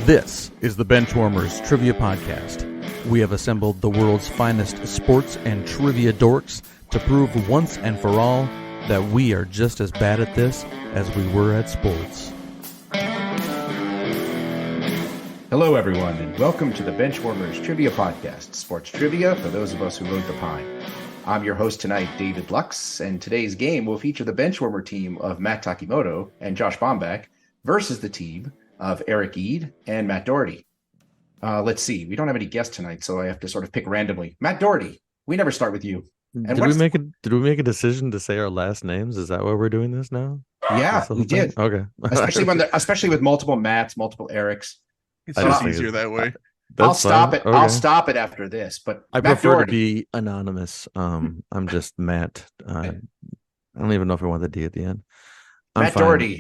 This is the Benchwarmers Trivia Podcast. We have assembled the world's finest sports and trivia dorks to prove once and for all that we are just as bad at this as we were at sports. Hello, everyone, and welcome to the Benchwarmers Trivia Podcast, sports trivia for those of us who rode the pine. I'm your host tonight, David Lux, and today's game will feature the Benchwarmer team of Matt Takimoto and Josh Bombach versus the team of Eric Eid and Matt Doherty. Let's see. We don't have any guests tonight, so I have to sort of pick randomly. Matt Doherty, we never start with you. And Did we make a decision to say our last names? Is that why we're doing this now? Yeah, we did. Okay. especially with multiple Matts, multiple Erics. It's just easier that way. I'll stop it. Okay. I'll stop it after this. But I Matt prefer Doherty. to be anonymous. I'm just Matt. I don't even know if I want the D at the end. Matt Doherty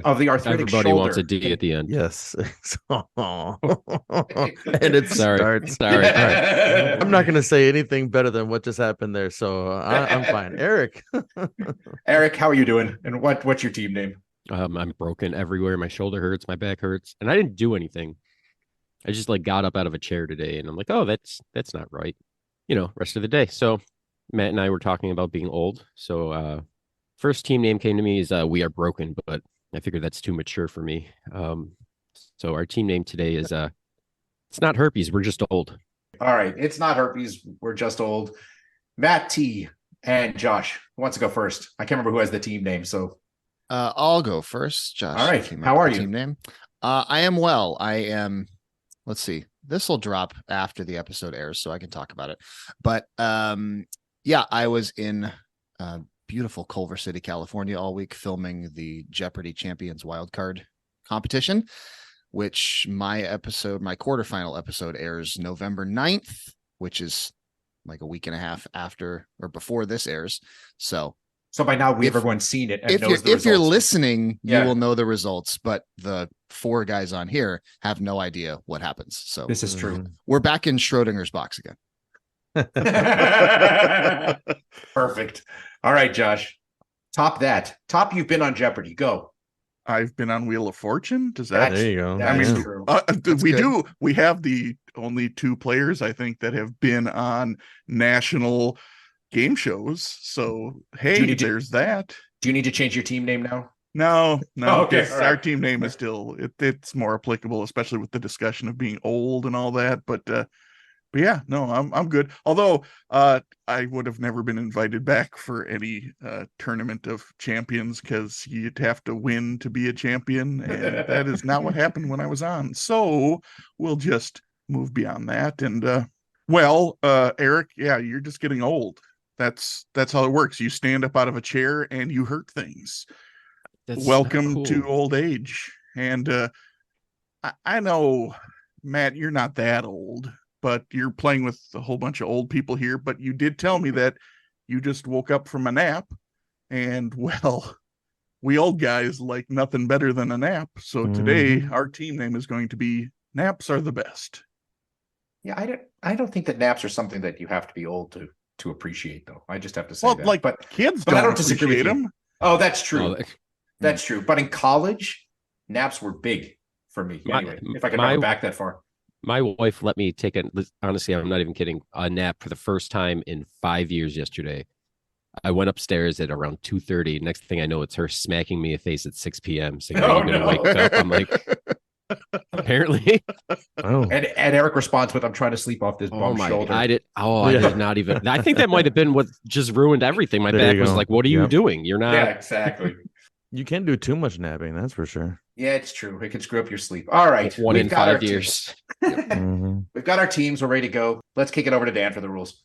of the arthritic Everybody shoulder. wants a D at the end. Yes. And it starts. Sorry. All right. I'm not going to say anything better than what just happened there, so I'm fine. Eric. Eric, how are you doing? And what's your team name? I'm broken everywhere. My shoulder hurts. My back hurts. And I didn't do anything. I just got up out of a chair today and I'm like, oh, that's not right. Rest of the day. So Matt and I were talking about being old. So first team name came to me is We Are Broken, but I figured that's too mature for me. So our team name today is it's not herpes. We're just old. All right. It's not herpes. We're just old. Matt T and Josh. Who wants to go first? I can't remember who has the team name. So I'll go first, Josh. All right. How are you? Team name. I am well. I am. Let's see. This will drop after the episode airs, so I can talk about it. But yeah, I was in beautiful Culver City, California, all week filming the Jeopardy Champions wildcard competition, which my quarterfinal episode airs November 9th, which is like a week and a half after or before this airs. So by now everyone's seen it. And if you're listening, you will know the results, but the four guys on here have no idea what happens. So this is true. We're back in Schrodinger's box again. Perfect. All right, Josh. Top you've been on Jeopardy. Go. I've been on Wheel of Fortune. There you go. That's true. We have the only two players I think that have been on national game shows. So hey, there's that. Do you need to change your team name now? No. Okay, right. Our team name is still it's more applicable, especially with the discussion of being old and all that. But yeah, no, I'm good. Although I would have never been invited back for any tournament of champions because you'd have to win to be a champion, and that is not what happened when I was on. So we'll just move beyond that. And Eric, yeah, you're just getting old. That's how it works. You stand up out of a chair and you hurt things. Welcome to old age. And I know, Matt, you're not that old, but you're playing with a whole bunch of old people here. But you did tell me that you just woke up from a nap, and we old guys like nothing better than a nap. So today our team name is going to be Naps Are the Best. Yeah, I don't think that naps are something that you have to be old to appreciate, though. I just have to say that. But kids but don't I don't disagree with them. Oh, that's true. That's true. But in college, naps were big for me. Anyway, if I can remember back that far. My wife let me take honestly, I'm not even kidding, a nap for the first time in 5 years yesterday. I went upstairs at around 2:30. Next thing I know, it's her smacking me in the face at 6 p.m. saying, "Are you going to wake up?" I'm like, apparently. Oh. And Eric responds with, "I'm trying to sleep off this bum shoulder." I did not even. I think that might have been what just ruined everything. My back was like, "What are you doing? You're not." Yeah, exactly. You can't do too much napping, that's for sure. Yeah, it's true. It can screw up your sleep. All right. One in 5 years. We've got our teams. We're ready to go. Let's kick it over to Dan for the rules.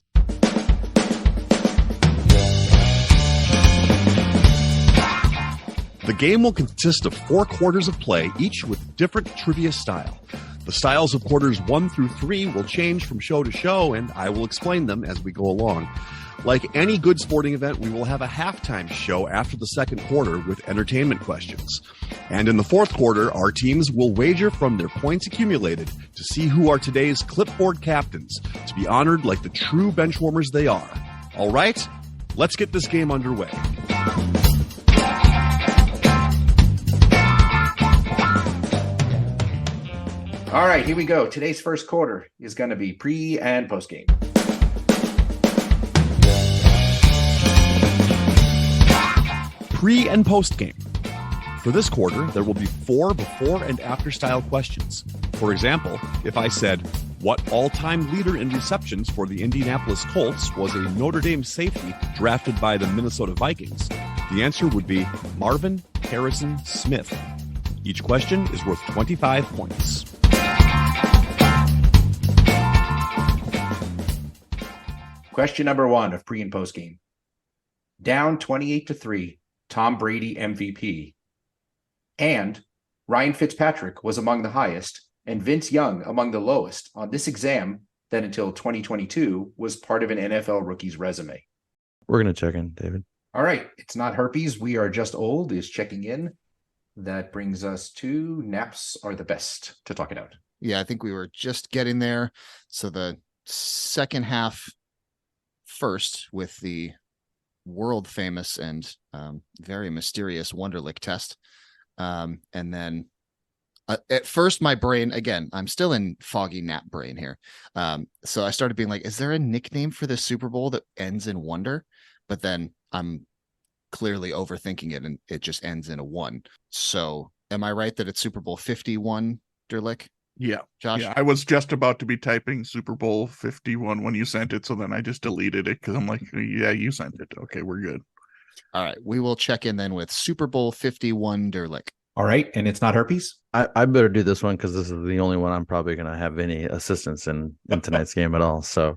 The game will consist of 4 quarters of play, each with different trivia style. The styles of quarters 1 through 3 will change from show to show, and I will explain them as we go along. Like any good sporting event, we will have a halftime show after the second quarter with entertainment questions. And in the fourth quarter, our teams will wager from their points accumulated to see who are today's clipboard captains, to be honored like the true benchwarmers they are. All right, let's get this game underway. All right, here we go. Today's first quarter is going to be pre and post game. Pre and post game. For this quarter, there will be 4 before and after style questions. For example, if I said, what all-time leader in receptions for the Indianapolis Colts was a Notre Dame safety drafted by the Minnesota Vikings? The answer would be Marvin Harrison Smith. Each question is worth 25 points. Question number 1 of pre and post game. Down 28-3, Tom Brady MVP. And Ryan Fitzpatrick was among the highest, and Vince Young among the lowest on this exam that until 2022 was part of an NFL rookie's resume. We're going to check in, David. All right. It's not herpes. We are just old is checking in. That brings us to naps are the best to talk it out. Yeah, I think we were just getting there. So the second half first with the world famous and very mysterious Wonderlic test. And then at first my brain, again, I'm still in foggy nap brain here. So I started being like, is there a nickname for the Super Bowl that ends in wonder? But then I'm clearly overthinking it and it just ends in a 1. So am I right that it's Super Bowl 51, Derlick? Yeah. Josh? Yeah, I was just about to be typing Super Bowl 51 when you sent it, so then I just deleted it because I'm like, yeah, you sent it. Okay, we're good. All right, we will check in then with Super Bowl 51, Derlick. All right. And it's not herpes? I better do this one because this is the only one I'm probably going to have any assistance in tonight's game at all. So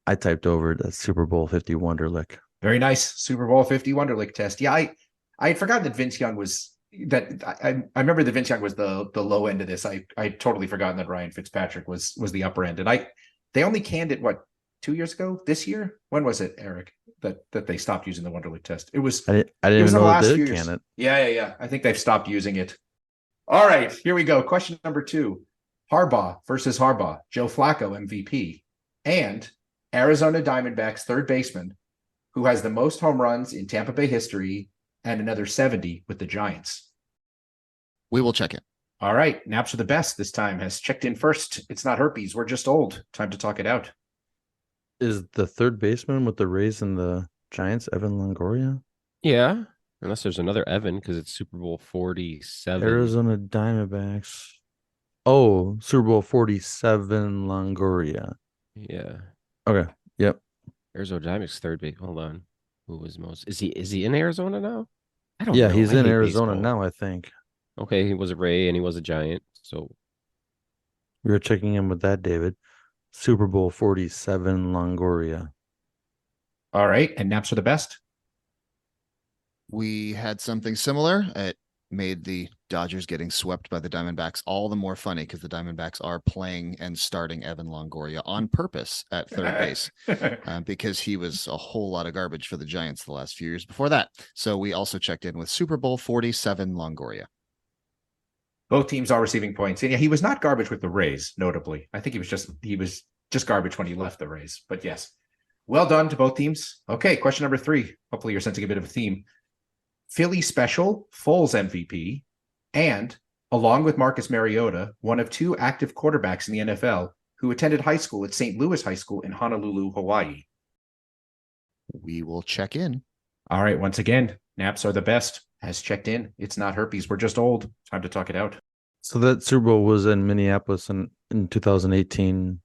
I typed over the Super Bowl 50 Wonderlic. Very nice. Super Bowl 50 Wonderlic test. Yeah, I had forgotten that Vince Young was that. I remember that Vince Young was the low end of this. I totally forgotten that Ryan Fitzpatrick was the upper end. And they only canned it, what, 2 years ago? This year? When was it, Eric, that they stopped using the Wonderlic test? It was I didn't even know they did years. can it. Yeah. I think they've stopped using it. All right, here we go. Question number 2. Harbaugh versus Harbaugh. Joe Flacco MVP. And Arizona Diamondbacks third baseman who has the most home runs in Tampa Bay history and another 70 with the Giants. We will check in. All right. Naps are the best this time has checked in first. It's not herpes. We're just old. Time to talk it out. Is the third baseman with the Rays and the Giants Evan Longoria? Yeah, unless there's another Evan because it's Super Bowl 47. Arizona Diamondbacks. Oh, Super Bowl 47 Longoria. Yeah. Okay. Yep. Arizona Diamondbacks third base. Hold on. Who was most? Is he in Arizona now? I don't Yeah, know. he's I in hate Arizona baseball. now, I think. Okay, he was a Ray and he was a Giant. So We were checking in with that, David. Super Bowl 47 Longoria. All right. And naps are the best. We had something similar. It made the Dodgers getting swept by the Diamondbacks all the more funny because the Diamondbacks are playing and starting Evan Longoria on purpose at third base because he was a whole lot of garbage for the Giants the last few years before that. So we also checked in with Super Bowl 47 Longoria. Both teams are receiving points. And yeah, he was not garbage with the Rays, notably. I think he was just garbage when he left the Rays. But yes, well done to both teams. Okay, question number 3. Hopefully you're sensing a bit of a theme. Philly special, Foles MVP, and along with Marcus Mariota, one of 2 active quarterbacks in the NFL who attended high school at St. Louis High School in Honolulu, Hawaii. We will check in. All right, once again, naps are the best. Has checked in. It's not herpes. We're just old. Time to talk it out. So that Super Bowl was in Minneapolis in 2018,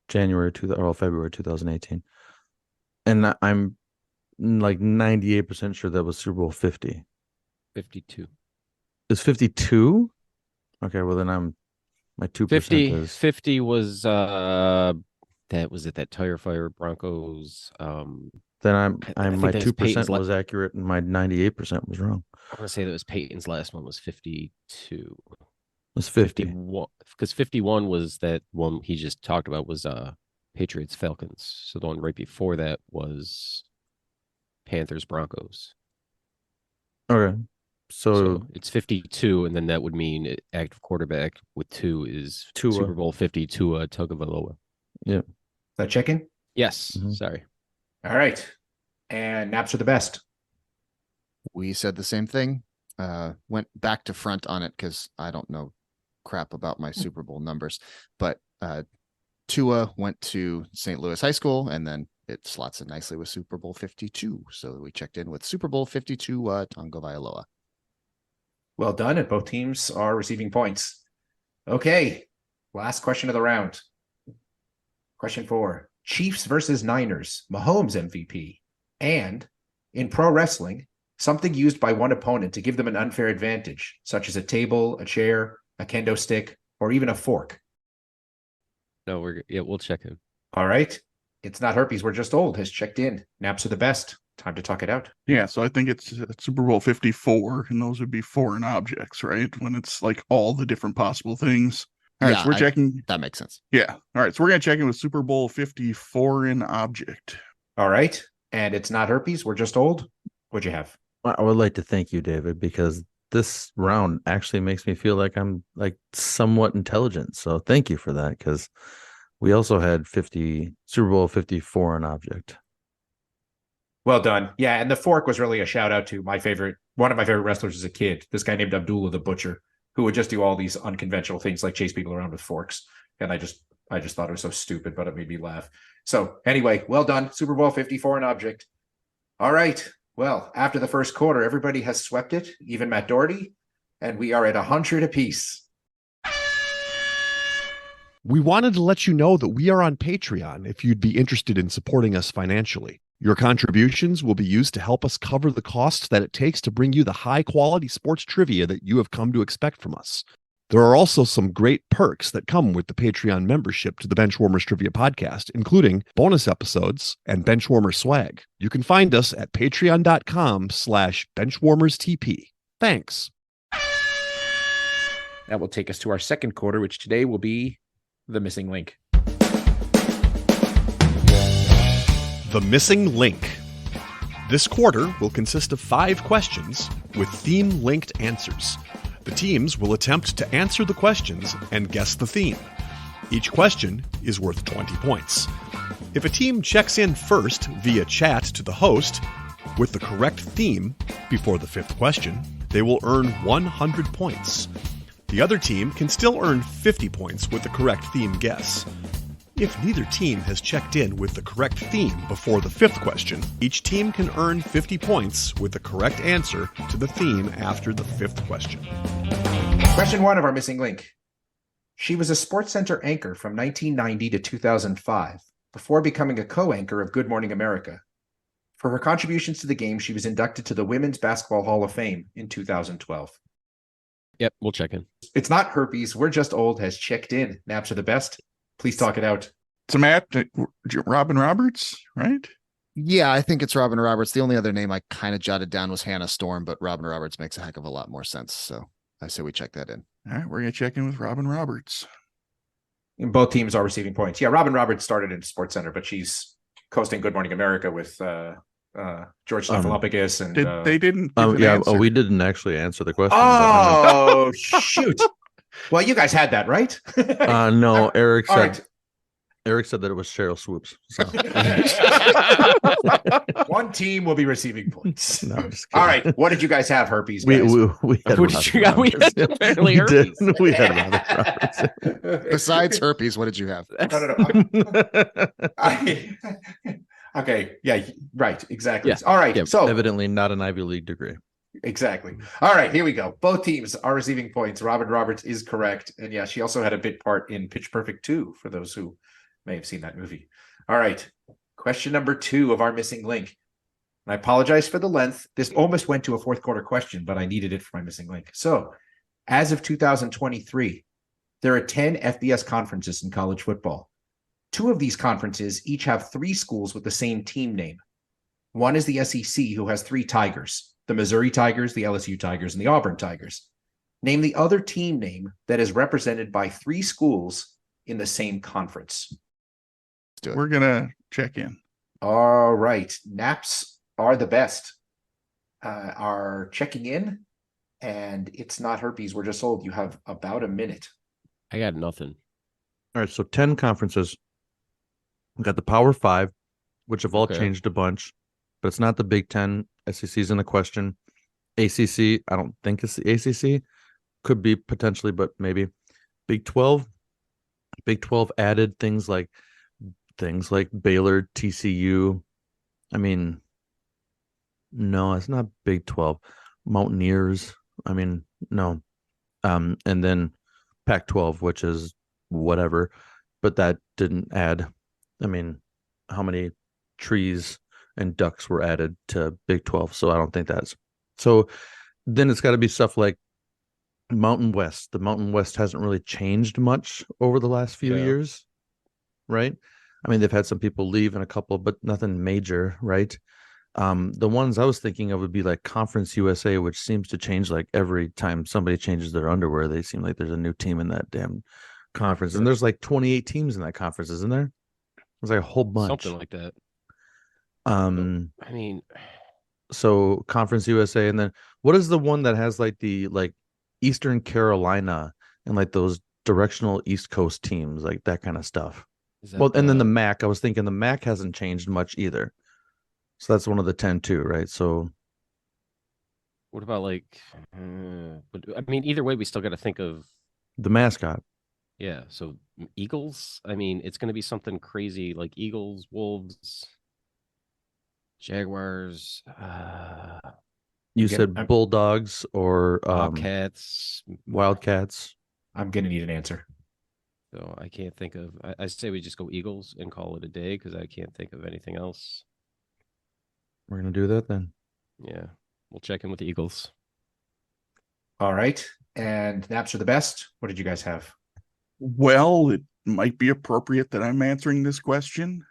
February 2018. And I'm like 98% sure that was Super Bowl 50. 52. Is 52? Okay, well then my 2% 50 is 50 was that was it that Tire Fire Broncos then I my think that was 2% Peyton's was accurate and my 98% was wrong. I want to say that was Peyton's last one was 52. It was 50. 51 because 51 was that one he just talked about was Patriots Falcons. So the one right before that was Panthers Broncos. Okay. So it's 52, and then that would mean active quarterback with 2 is Tua. Super Bowl 50 Tua Tagovailoa. yeah. That check in? Yes, Mhm. sorry. All right. And naps are the best. We said the same thing. Went back to front on it because I don't know crap about my Super Bowl numbers, but Tua went to St. Louis High School, and then it slots in nicely with Super Bowl 52. So we checked in with Super Bowl 52 Tagovailoa. Well done, and both teams are receiving points. Okay, last question of the round. Question 4. Chiefs versus Niners, Mahomes MVP, and in pro wrestling, something used by one opponent to give them an unfair advantage, such as a table, a chair, a kendo stick, or even a fork. No, we'll check in. All right. It's not herpes. We're just old. Has checked in. Naps are the best. Time to talk it out. Yeah, so I think it's Super Bowl 54, and those would be foreign objects, right? When it's like all the different possible things. All right, so we're checking. That makes sense. Yeah. All right, so we're going to check in with Super Bowl 50 foreign object. All right. And it's not herpes. We're just old. What'd you have? I would like to thank you, David, because this round actually makes me feel like I'm like somewhat intelligent. So thank you for that, because we also had Super Bowl 50 foreign object. Well done. Yeah, and the fork was really a shout out to one of my favorite wrestlers as a kid, this guy named Abdullah the Butcher, who would just do all these unconventional things like chase people around with forks. And I just thought it was so stupid, but it made me laugh. So anyway, well done. Super Bowl 50 foreign object. All right. Well, after the first quarter, everybody has swept it, even Matt Doherty, and we are at 100 apiece. We wanted to let you know that we are on Patreon if you'd be interested in supporting us financially. Your contributions will be used to help us cover the costs that it takes to bring you the high-quality sports trivia that you have come to expect from us. There are also some great perks that come with the Patreon membership to the Benchwarmers Trivia Podcast, including bonus episodes and Benchwarmer swag. You can find us at patreon.com/benchwarmerstp. Thanks. That will take us to our second quarter, which today will be the missing link. The Missing Link. This quarter will consist of 5 questions with theme-linked answers. The teams will attempt to answer the questions and guess the theme. Each question is worth 20 points. If a team checks in first via chat to the host with the correct theme before the 5th question, they will earn 100 points. The other team can still earn 50 points with the correct theme guess. If neither team has checked in with the correct theme before the 5th question, each team can earn 50 points with the correct answer to the theme after the 5th question. Question 1 of our missing link. She was a SportsCenter anchor from 1990 to 2005, before becoming a co-anchor of Good Morning America. For her contributions to the game, she was inducted to the Women's Basketball Hall of Fame in 2012. Yep, we'll check in. It's not herpes. We're just old. Has checked in. Naps are the best. Please talk it out. So Matt, Robin Roberts, right? Yeah, I think it's Robin Roberts. The only other name I kind of jotted down was Hannah Storm, but Robin Roberts makes a heck of a lot more sense. So I say we check that in. All right, we're going to check in with Robin Roberts. And both teams are receiving points. Yeah, Robin Roberts started in SportsCenter, but she's coasting Good Morning America with George Stephanopoulos. And they didn't give an answer. We didn't actually answer the question. Oh, shoot. Well, you guys had that, right? No, Eric said. Right. Eric said that it was Cheryl Swoops. So. One team will be receiving points. No, I'm just kidding. All right. What did you guys have, herpes? We Guys? had What did you got? We had apparently herpes. We had Robin Roberts. Besides herpes, what did you have? No. Okay. Yeah. Right. Exactly. Yeah. All right. Yeah. So Evidently not an Ivy League degree. exactly. All right. Here we go. Both teams are receiving points. Robin Roberts is correct. And yeah, she also had a bit part in Pitch Perfect 2 for those who may have seen that movie. All right. Question number 2 of our missing link. And I apologize for the length. This almost went to a 4th quarter question, but I needed it for my missing link. So as of 2023, there are 10 FBS conferences in college football. 2 of these conferences each have 3 schools with the same team name. One is the SEC, who has 3 Tigers, the Missouri Tigers, the LSU Tigers, and the Auburn Tigers. Name the other team name that is represented by 3 schools in the same conference. We're going to check in. All right. Naps are the best. Are checking in, and it's not herpes. We're just old. You have about a minute. I got nothing. All right, so 10 conferences. We've got the Power 5, which have all changed a bunch, but it's not the Big Ten. SEC's in the question. ACC, I don't think it's the ACC. Could be potentially, but maybe. Big 12 added things like Baylor, TCU. I mean, no, it's not Big 12. Mountaineers. I mean, no. And then Pac-12, which is whatever, but that didn't add. I mean, how many trees and ducks were added to Big 12? So I don't think that's. So then it's got to be stuff like Mountain West. The Mountain West hasn't really changed much over the last few years, right? I mean, they've had some people leave and a couple, but nothing major, right? The ones I was thinking of would be like Conference USA, which seems to change like every time somebody changes their underwear. They seem like there's a new team in that damn conference, and there's like 28 teams in that conference, isn't there? There's like a whole bunch, something like that. I mean, so Conference USA, and then what is the one that has like the Eastern Carolina and like those directional East Coast teams, like that kind of stuff? Well, and then the MAC. I was thinking the MAC hasn't changed much either. So that's one of the 10 too, right? So what about like, I mean, either way, we still got to think of the mascot. Yeah. So Eagles, I mean, it's going to be something crazy like Eagles, Wolves, Jaguars. You said Bulldogs or Wildcats. I'm going to need an answer. So I can't think of, I say we just go Eagles and call it a day because I can't think of anything else. We're going to do that then. Yeah. We'll check in with the Eagles. All right. And naps are the best. What did you guys have? Well, it might be appropriate that I'm answering this question,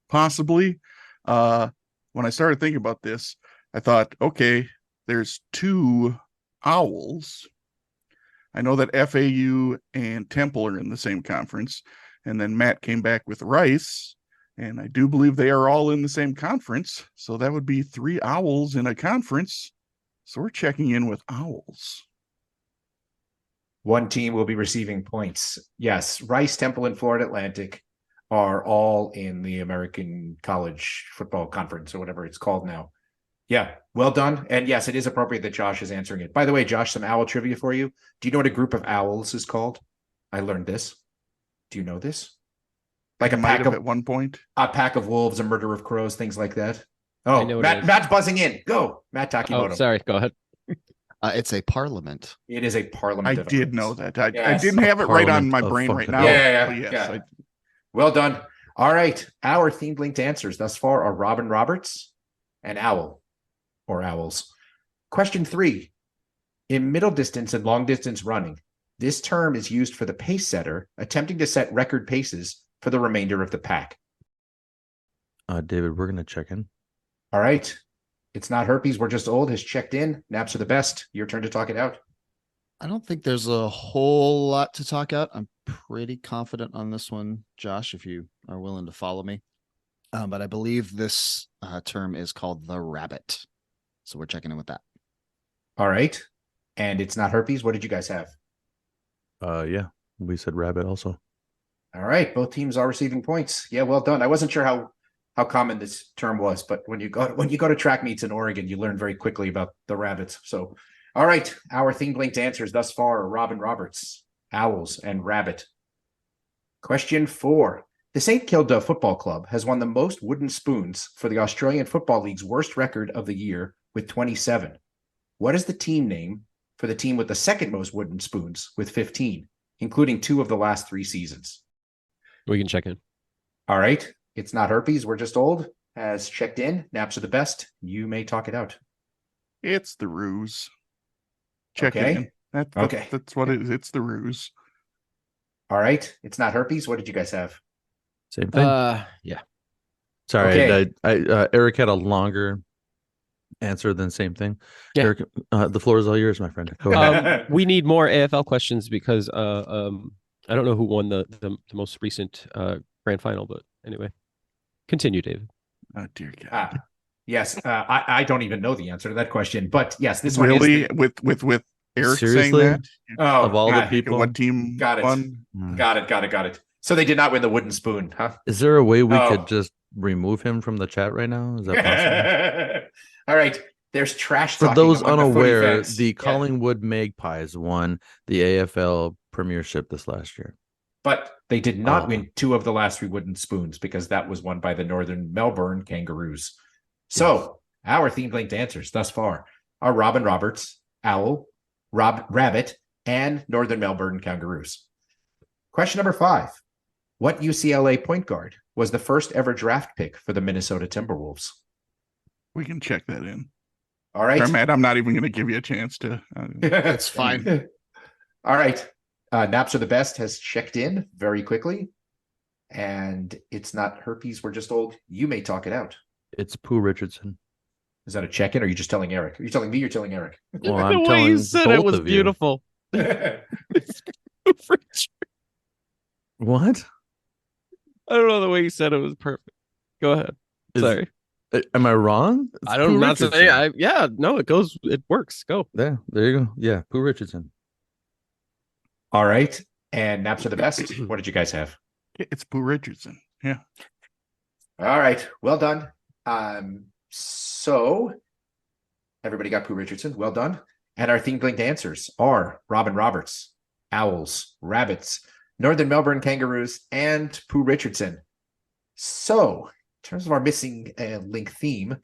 possibly. When I started thinking about this, I thought, okay, there's 2 owls. I know that FAU and Temple are in the same conference, and then Matt came back with Rice, and I do believe they are all in the same conference, so that would be 3 owls in a conference. So we're checking in with owls. One team will be receiving points. Yes, Rice, Temple, and Florida Atlantic are all in the American College Football Conference or whatever it's called now. Yeah, well done. And yes, it is appropriate that Josh is answering it. By the way, Josh, some owl trivia for you. Do you know what a group of owls is called? I learned this. Do you know this? Like a pack of at one point. A pack of wolves, a murder of crows, things like that. Oh, Matt's buzzing in. Go, Matt Takimoto. Oh, sorry. Go ahead. It's a parliament. It is a parliament. I did know that. I didn't have it right on my brain right now. Yeah. Well done. All right. Our themed linked answers thus far are Robin Roberts and Owl or Owls. Question 3. In middle distance and long distance running, this term is used for the pace setter attempting to set record paces for the remainder of the pack. David, we're going to check in. All right. It's not herpes. We're just old. Has checked in. Naps are the best. Your turn to talk it out. I don't think there's a whole lot to talk out. I'm pretty confident on this one, Josh, if you are willing to follow me. But I believe this term is called the rabbit. So we're checking in with that. All right. And it's not herpes. What did you guys have? Yeah, we said rabbit also. All right. Both teams are receiving points. Yeah, well done. I wasn't sure how common this term was, but when you go to track meets in Oregon, you learn very quickly about the rabbits. So, all right, our themed linked answers thus far are Robin Roberts, Owls, and Rabbit. Question 4. The St. Kilda Football Club has won the most wooden spoons for the Australian Football League's worst record of the year with 27. What is the team name for the team with the second most wooden spoons with 15, including 2 of the last 3 seasons? We can check in. All right. It's not herpes. We're just old. Has checked in. Naps are the best. You may talk it out. It's the Ruse. Check okay. in. That's what it is. It's the Ruse. All right. It's not herpes. What did you guys have? Same thing. Yeah. Sorry, okay. Eric had a longer answer than same thing. Yeah. Eric, the floor is all yours, my friend. Go ahead. We need more AFL questions because I don't know who won the most recent grand final, but anyway. Continue, David. Oh, dear God. Yes. I don't even know the answer to that question, but yes, this really? one is with Eric Seriously? saying that? Oh, of all the people, what team got it. won? Got it. So they did not win the wooden spoon, huh? Is there a way we could just remove him from the chat right now? Is that possible? All right. There's trash For talking those among the footy unaware, fans. the Yeah. Collingwood Magpies won the AFL Premiership this last year. But they did not Oh. win 2 of the last 3 wooden spoons because that was won by the Northern Melbourne Kangaroos. So our themed linked answers thus far are Robin Roberts, Owl, Rabbit, and Northern Melbourne Kangaroos. Question number 5. What UCLA point guard was the first ever draft pick for the Minnesota Timberwolves? We can check that in. All right. Matt, I'm not even going to give you a chance to. It's fine. All right. Naps Are the Best has checked in very quickly. And it's not herpes. We're just old. You may talk it out. It's Pooh Richardson. Is that a check-in, or are you just telling Eric? Are you telling me? You're telling Eric. Well, the I'm way telling you said it both was of you. beautiful. What? I don't know, the way you said it was perfect. Go ahead. Is- Sorry. Am I wrong? It's I don't Pooh not say Richardson. yeah, no, it works. Go. Yeah, there you go. Yeah, Pooh Richardson. All right. And Naps Are the Best. What did you guys have? It's Pooh Richardson. Yeah. All right. Well done. So everybody got Pooh Richardson. Well done. And our themed linked answers are Robin Roberts, Owls, Rabbits, Northern Melbourne Kangaroos, and Pooh Richardson. So in terms of our missing link theme,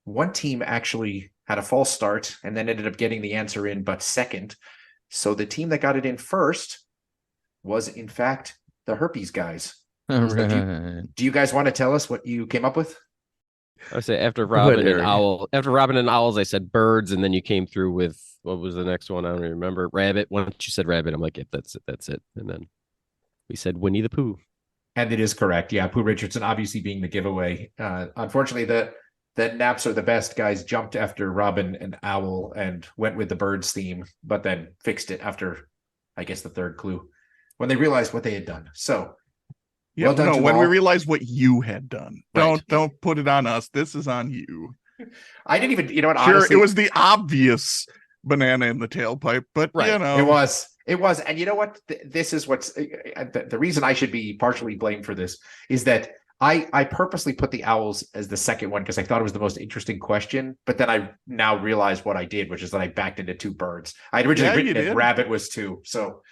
one team actually had a false start and then ended up getting the answer in, but second. So the team that got it in first was, in fact, the herpes guys. All So right. do you guys want to tell us what you came up with? I say after Go ahead, Robin and Eric. Owl. After Robin and Owls, I said birds, and then you came through with what was the next one? I don't even remember. Rabbit. Once you said rabbit, I'm like, yep, that's it. That's it. And then we said Winnie the Pooh. And it is correct. Yeah, Pooh Richardson obviously being the giveaway. Unfortunately, the Naps Are the Best guys jumped after Robin and Owl and went with the birds theme, but then fixed it after, I guess, the third clue when they realized what they had done. So Yeah, Well done no, to when we all. realized what you had done. Right. Don't put it on us. This is on you. I didn't even, you know what? Sure, Honestly, it was the obvious banana in the tailpipe, but Right. you know, It was. And you know what? This is what's the reason I should be partially blamed for this is that I purposely put the Owls as the second one because I thought it was the most interesting question. But then I now realize what I did, which is that I backed into 2 birds. I had originally Yeah, you written it did. Rabbit was 2. So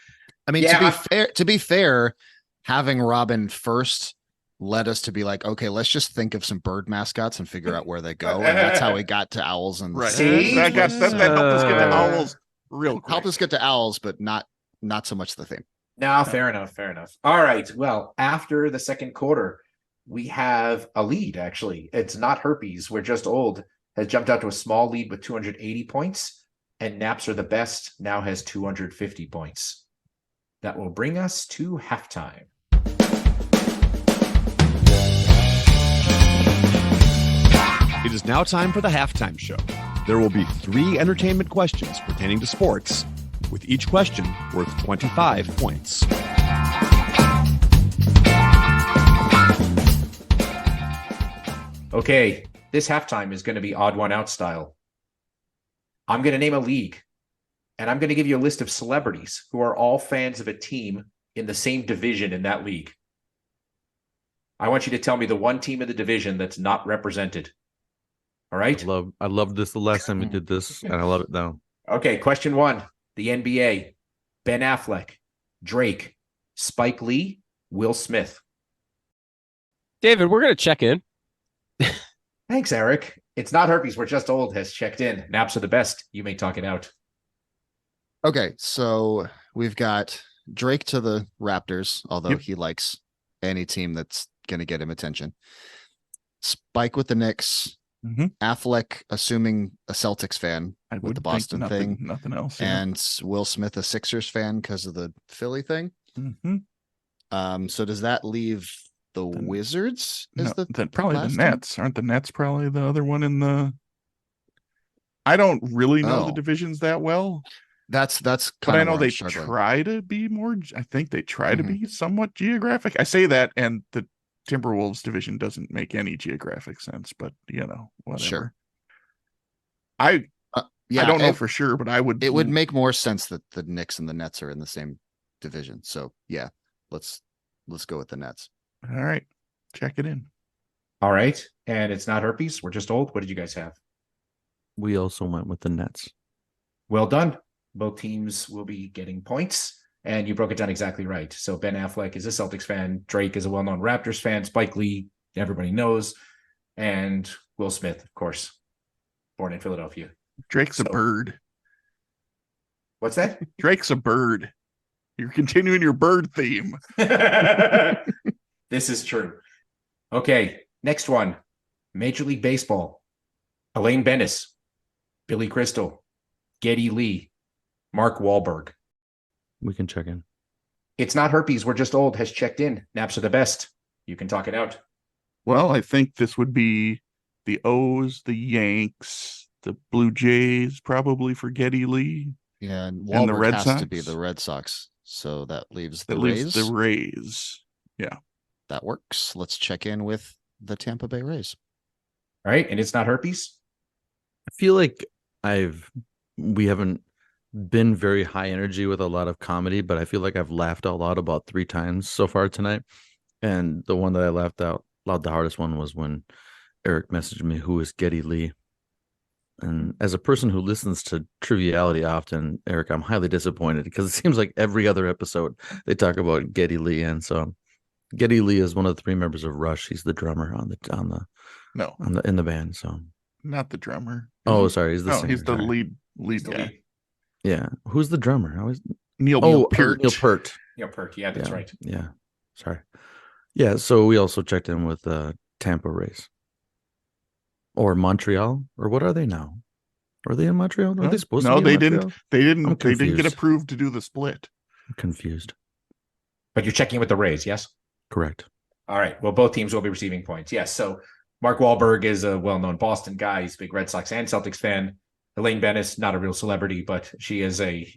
I mean, Yeah, to be fair, having Robin first led us to be like, okay, let's just think of some bird mascots and figure out where they go. And that's how we got to owls and right. See? That helped us get to owls real quick. help us get to owls, but not so much the theme. no, fair enough. All right. Well, after the second quarter, we have a lead, actually. It's not herpes. We're just old. Has jumped out to a small lead with 280 points. And Naps Are the Best now has 250 points. That will bring us to halftime. It is now time for the halftime show. There will be 3 entertainment questions pertaining to sports, with each question worth 25 points. Okay, this halftime is going to be odd one out style. I'm going to name a league, and I'm going to give you a list of celebrities who are all fans of a team in the same division in that league. I want you to tell me the one team in the division that's not represented. All right? I loved this the last time we did this, and I love it now. Okay, question 1. The NBA. Ben Affleck, Drake, Spike Lee, Will Smith. David, we're gonna check in. Thanks, Eric. It's not herpes. We're just old has checked in. Naps Are the Best. You may talk it out. Okay, so we've got Drake to the Raptors, although Yep. he likes any team that's going to get him attention. Spike with the Knicks, Mhm. Affleck, assuming a Celtics fan I with would the think Boston thing, nothing else. Yeah. and Will Smith, a Sixers fan because of the Philly thing. Mhm. So does that leave the Then- Wizards? No, the then probably the last one? Nets. Aren't the Nets probably the other one in the? I don't really know the Oh. divisions that well, That's but kind I of know where they I'm struggling. try to be more. I think they try to Mhm. be somewhat geographic. I say that, and the Timberwolves division doesn't make any geographic sense, but you know, whatever. Sure. I Yeah, don't know it, for sure, but I would. it would make more sense that the Knicks and the Nets are in the same division. So yeah, let's go with the Nets. All right, check it in. All right. And it's not herpes. We're just old. What did you guys have? We also went with the Nets. Well done. Both teams will be getting points. And you broke it down exactly right. So Ben Affleck is a Celtics fan. Drake is a well-known Raptors fan. Spike Lee, everybody knows. And Will Smith, of course, born in Philadelphia. Drake's a bird. What's that? Drake's a bird. You're continuing your bird theme. This is true. Okay, next one. Major League Baseball. Elaine Bennis, Billy Crystal, Geddy Lee, Mark Wahlberg. We can check in. It's not herpes. We're just old. Has checked in. Naps are the best. You can talk it out. Well, I think this would be the O's, the Yanks, the Blue Jays, probably for Geddy Lee. Yeah, and And the Wahlberg Red has Sox? to be the Red Sox. So that leaves the That Rays. leaves the Rays. Yeah. That works. Let's check in with the Tampa Bay Rays. All right. And it's not herpes. I feel like we haven't been very high energy with a lot of comedy, but I feel like I've laughed out loud about 3 times so far tonight. And the one that I laughed out loud the hardest one was when Eric messaged me, who is Geddy Lee. And as a person who listens to Triviality often, Eric, I'm highly disappointed because it seems like every other episode they talk about Geddy Lee. And so Geddy Lee is one of the 3 members of Rush. He's the drummer No, in the band. So not the drummer. oh, sorry, he's the No, singer, he's the sorry. lead He's the guy. lead. Yeah, who's the drummer? I always Neil Peart. Neil Peart. Yeah, Perk. Yeah, that's Yeah, right. Yeah, sorry. Yeah, so we also checked in with Tampa Rays or Montreal, or what are they now? Are they in Montreal? Are No, they supposed no, to be they in didn't. Montreal? They didn't. I'm They didn't get confused. approved to do the split. I'm confused. But you're checking with the Rays, yes? Correct. All right. Well, both teams will be receiving points. Yes. So Mark Wahlberg is a well-known Boston guy. He's a big Red Sox and Celtics fan. Elaine Bennis, not a real celebrity, but she is a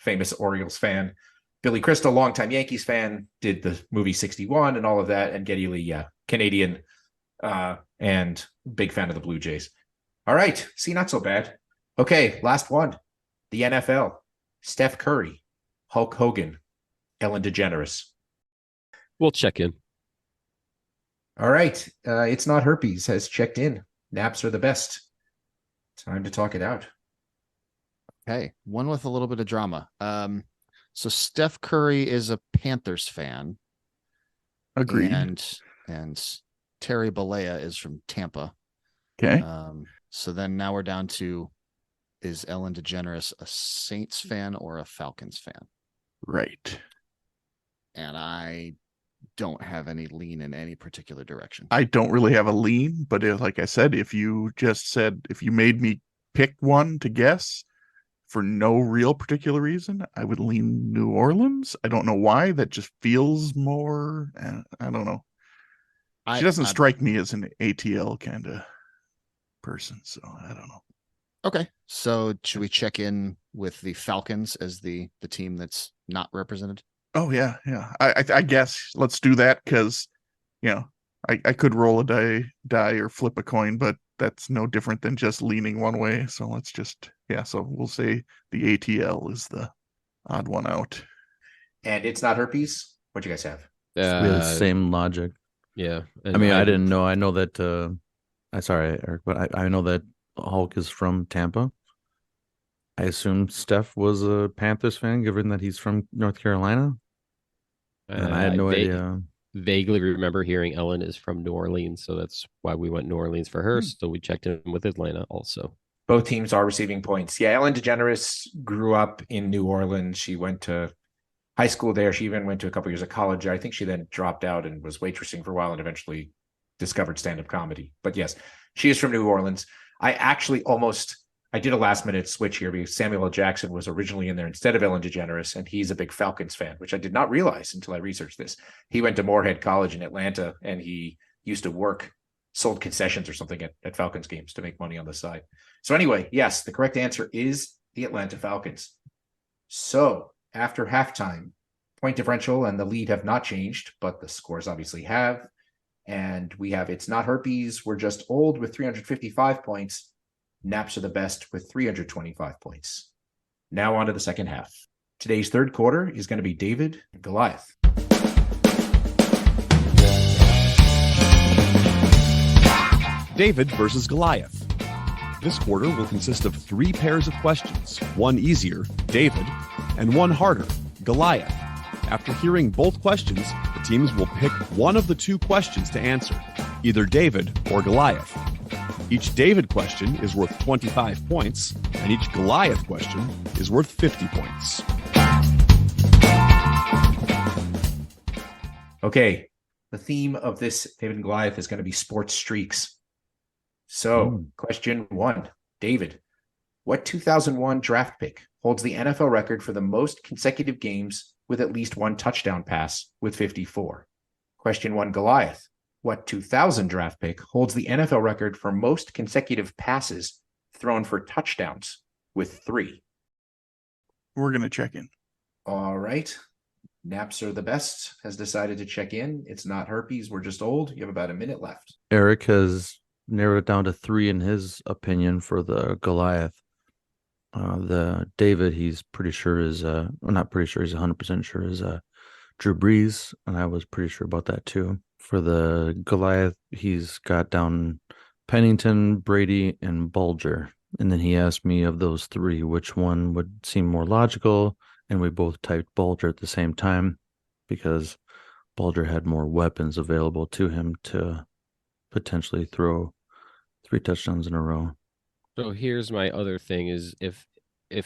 famous Orioles fan. Billy Crystal, longtime Yankees fan, did the movie 61 and all of that. And Geddy Lee, Canadian, and big fan of the Blue Jays. All right. See, not so bad. Okay, last one. The NFL. Steph Curry, Hulk Hogan, Ellen DeGeneres. We'll check in. All right. It's not herpes has checked in. Naps are the best. Time to talk it out. Okay, one with a little bit of drama. So Steph Curry is a Panthers fan. Agreed. And Terry Bollea is from Tampa. Okay. So then now we're down to, is Ellen DeGeneres a Saints fan or a Falcons fan? Right. And I don't have any lean in any particular direction. I don't really have a lean, but like I said, if you made me pick one to guess for no real particular reason, I would lean New Orleans. I don't know why. That just feels more. I don't know. She doesn't strike me as an ATL kind of person, so I don't know. Okay, so should we check in with the Falcons as the team that's not represented? Oh yeah. I guess let's do that because, I could roll a die or flip a coin, but that's no different than just leaning one way. So let's just So we'll say the ATL is the odd one out. And it's not herpes. What do you guys have? We have the same logic. Yeah. I mean, I didn't know. I know that. I'm sorry, Eric, but I know that Hulk is from Tampa. I assume Steph was a Panthers fan, given that he's from North Carolina. And I had no idea. Vaguely remember hearing Ellen is from New Orleans, so that's why we went New Orleans for her. So we checked in with Atlanta also. Both teams are receiving points. Yeah, Ellen DeGeneres grew up in New Orleans. She went to high school there. She even went to a couple years of college. I think she then dropped out and was waitressing for a while and eventually discovered stand-up comedy. But yes, she is from New Orleans. I did a last-minute switch here because Samuel L. Jackson was originally in there instead of Ellen DeGeneres, and he's a big Falcons fan, which I did not realize until I researched this. He went to Moorhead College in Atlanta, and he used to sold concessions or something at Falcons games to make money on the side. So anyway, yes, the correct answer is the Atlanta Falcons. So after halftime, point differential and the lead have not changed, but the scores obviously have. And we have It's Not Herpes. We're just old with 355 points. Naps are the best with 325 points. Now on to the second half. Today's third quarter is going to be David and Goliath. David versus Goliath. This quarter will consist of 3 pairs of questions, one easier, David, and one harder, Goliath. After hearing both questions, the teams will pick one of the 2 questions to answer, either David or Goliath. Each David question is worth 25 points, and each Goliath question is worth 50 points. Okay, the theme of this David and Goliath is going to be sports streaks. So, question 1, David, what 2001 draft pick holds the NFL record for the most consecutive games with at least one touchdown pass with 54? Question 1, Goliath, what 2000 draft pick holds the NFL record for most consecutive passes thrown for touchdowns with 3? We're going to check in. All right. Naps are the best has decided to check in. It's not herpes. We're just old. You have about a minute left. Eric has narrowed it down to 3 in his opinion for the Goliath. The David, he's pretty sure is, not pretty sure, he's 100% sure is Drew Brees, and I was pretty sure about that too. For the Goliath, he's got down Pennington, Brady, and Bulger. And then he asked me of those 3, which one would seem more logical, and we both typed Bulger at the same time because Bulger had more weapons available to him to potentially throw 3 touchdowns in a row. So here's my other thing is if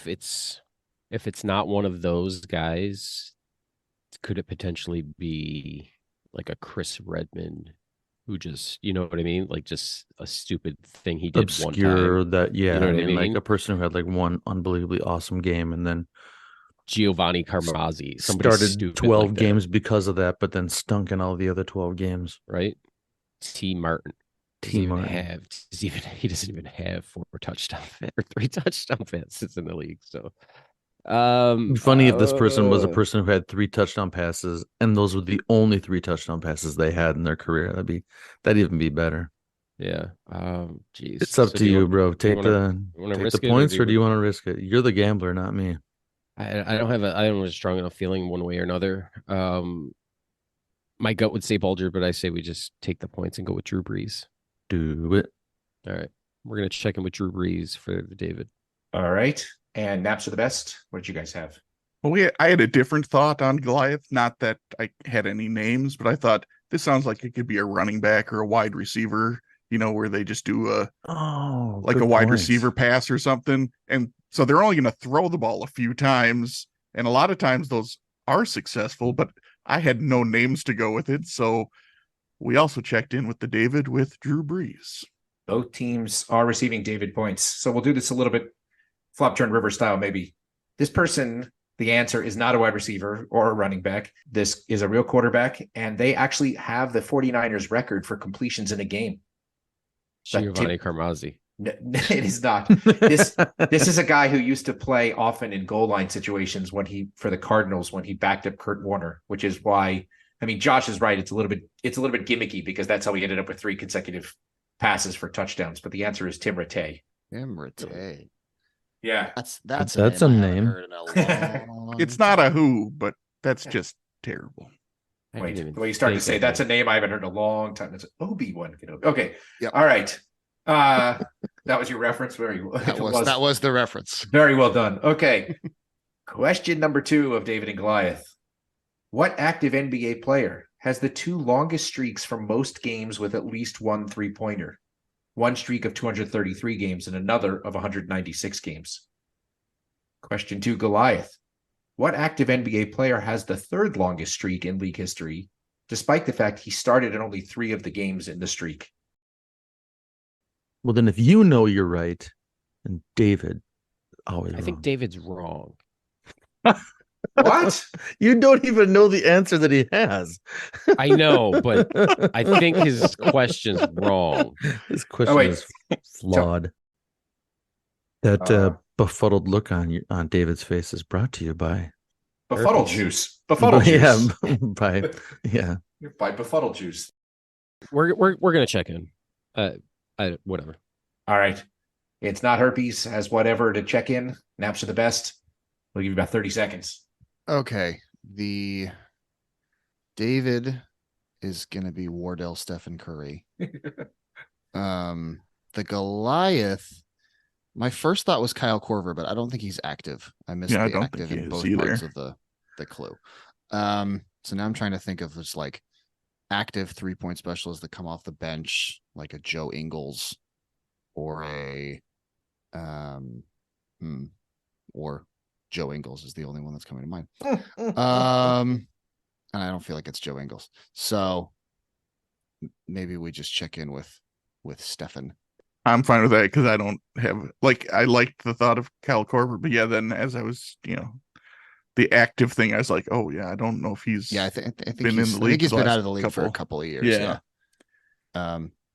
it's not one of those guys, could it potentially be like a Chris Redmond who just, you know what I mean? Like just a stupid thing he did obscure one time. That, yeah, You know what I mean? like a person who had like one unbelievably awesome game and then Giovanni Carmazzi. Started 12 like games because of that, but then stunk in all the other 12 games. Right? T. Martin. T. Martin. He doesn't even have 4 touchdown or 3 touchdown passes in the league. So funny if this person was a person who had 3 touchdown passes and those were the only 3 touchdown passes they had in their career. That'd even be better. Yeah. Geez. It's up to you, bro. Take the points, or do you want to risk it? You're the gambler, not me. I don't have a strong enough feeling one way or another. My gut would say Bulger, but I say we just take the points and go with Drew Brees. Do it. All right. We're going to check in with Drew Brees for David. All right. And Naps are the best. What did you guys have? Well, I had a different thought on Goliath. Not that I had any names, but I thought this sounds like it could be a running back or a wide receiver, where they just do a wide receiver pass or something. And so they're only going to throw the ball a few times. And a lot of times those are successful, but I had no names to go with it. So we also checked in with the David with Drew Brees. Both teams are receiving David points. So we'll do this a little bit flop turn river style, maybe. This person, the answer is not a wide receiver or a running back. This is a real quarterback, and they actually have the 49ers record for completions in a game. Giovanni Carmazzi. No, it is not. This is a guy who used to play often in goal line situations for the Cardinals when he backed up Kurt Warner, which is why, Josh is right. It's a little bit gimmicky because that's how he ended up with 3 consecutive passes for touchdowns. But the answer is Tim Rattay. Tim Rattay. Yeah, that's a name. It's not a who, but that's just terrible. Wait, the way you start to say that's a name I haven't heard in a long time. It's Obi-Wan Kenobi. Okay. Yep. All right. That was your reference. That was the reference. Very well done. Okay. Question number 2 of David and Goliath. What active NBA player has the 2 longest streaks for most games with at least 1 3-pointer? One streak of 233 games and another of 196 games. Question 2, Goliath. What active NBA player has the 3rd longest streak in league history, despite the fact he started in only 3 of the games in the streak? Well, then if you know you're right, and David always I think David's wrong. What? You don't even know the answer that he has. I know, but I think his question's wrong. His question is flawed. That befuddled look on David's face is brought to you by Befuddled Juice. Befuddled Juice. Yeah, by Befuddled Juice. We're gonna check in. Whatever. All right. It's not herpes as whatever to check in. Naps are the best. We'll give you about 30 seconds. Okay. The David is going to be Wardell Stephen Curry. The Goliath My first thought was Kyle Korver, but I don't think he's active. I missed Yeah, I the don't active think he in is both either. parts of the clue. So now I'm trying to think of just like active 3-point specialists that come off the bench, like a Joe Ingles or a or Joe Ingles is the only one that's coming to mind. And I don't feel like it's Joe Ingles. So maybe we just check in with Stefan. I'm fine with that because I don't have I liked the thought of Kyle Korver, but yeah, then as I was, the active thing, I was like, oh yeah, I don't know if he's I think been in the I league. think he's the been last out of the league for a couple of years. Yeah.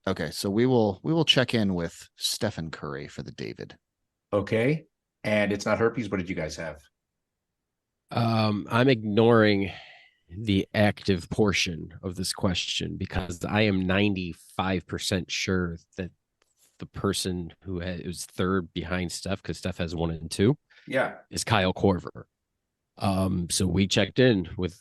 Okay, so we will check in with Stephen Curry for the David. Okay. And it's not herpes. What did you guys have? I'm ignoring the active portion of this question because I am 95% sure that the person who was third behind Steph, because Steph has 1 and 2, Yeah. is Kyle Korver. So we checked in with.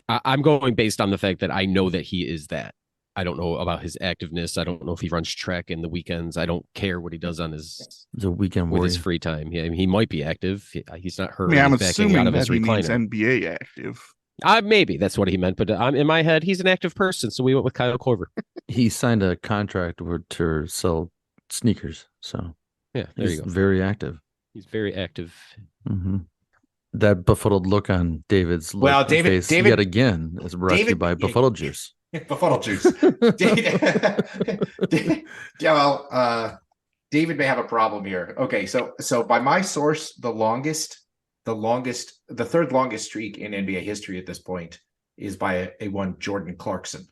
I'm going based on the fact that I know that he is that. I don't know about his activeness. I don't know if he runs track in the weekends. I don't care what he does on his The weekend with warrior. his free time. Yeah, I mean, he might be active. He's not hurt. I mean, I'm He's backing assuming out of that his he means recliner. NBA active. Maybe that's what he meant, but in my head, he's an active person, so we went with Kyle Korver. He signed a contract to sell sneakers, so Yeah, there he's you go. very active. He's very active. Mm-hmm. That befuddled look on David's face yet again is brought to you by Befuddled Juice. Befuddled Juice. David may have a problem here. Okay, so by my source, the third longest streak in NBA history at this point is by a one Jordan Clarkson.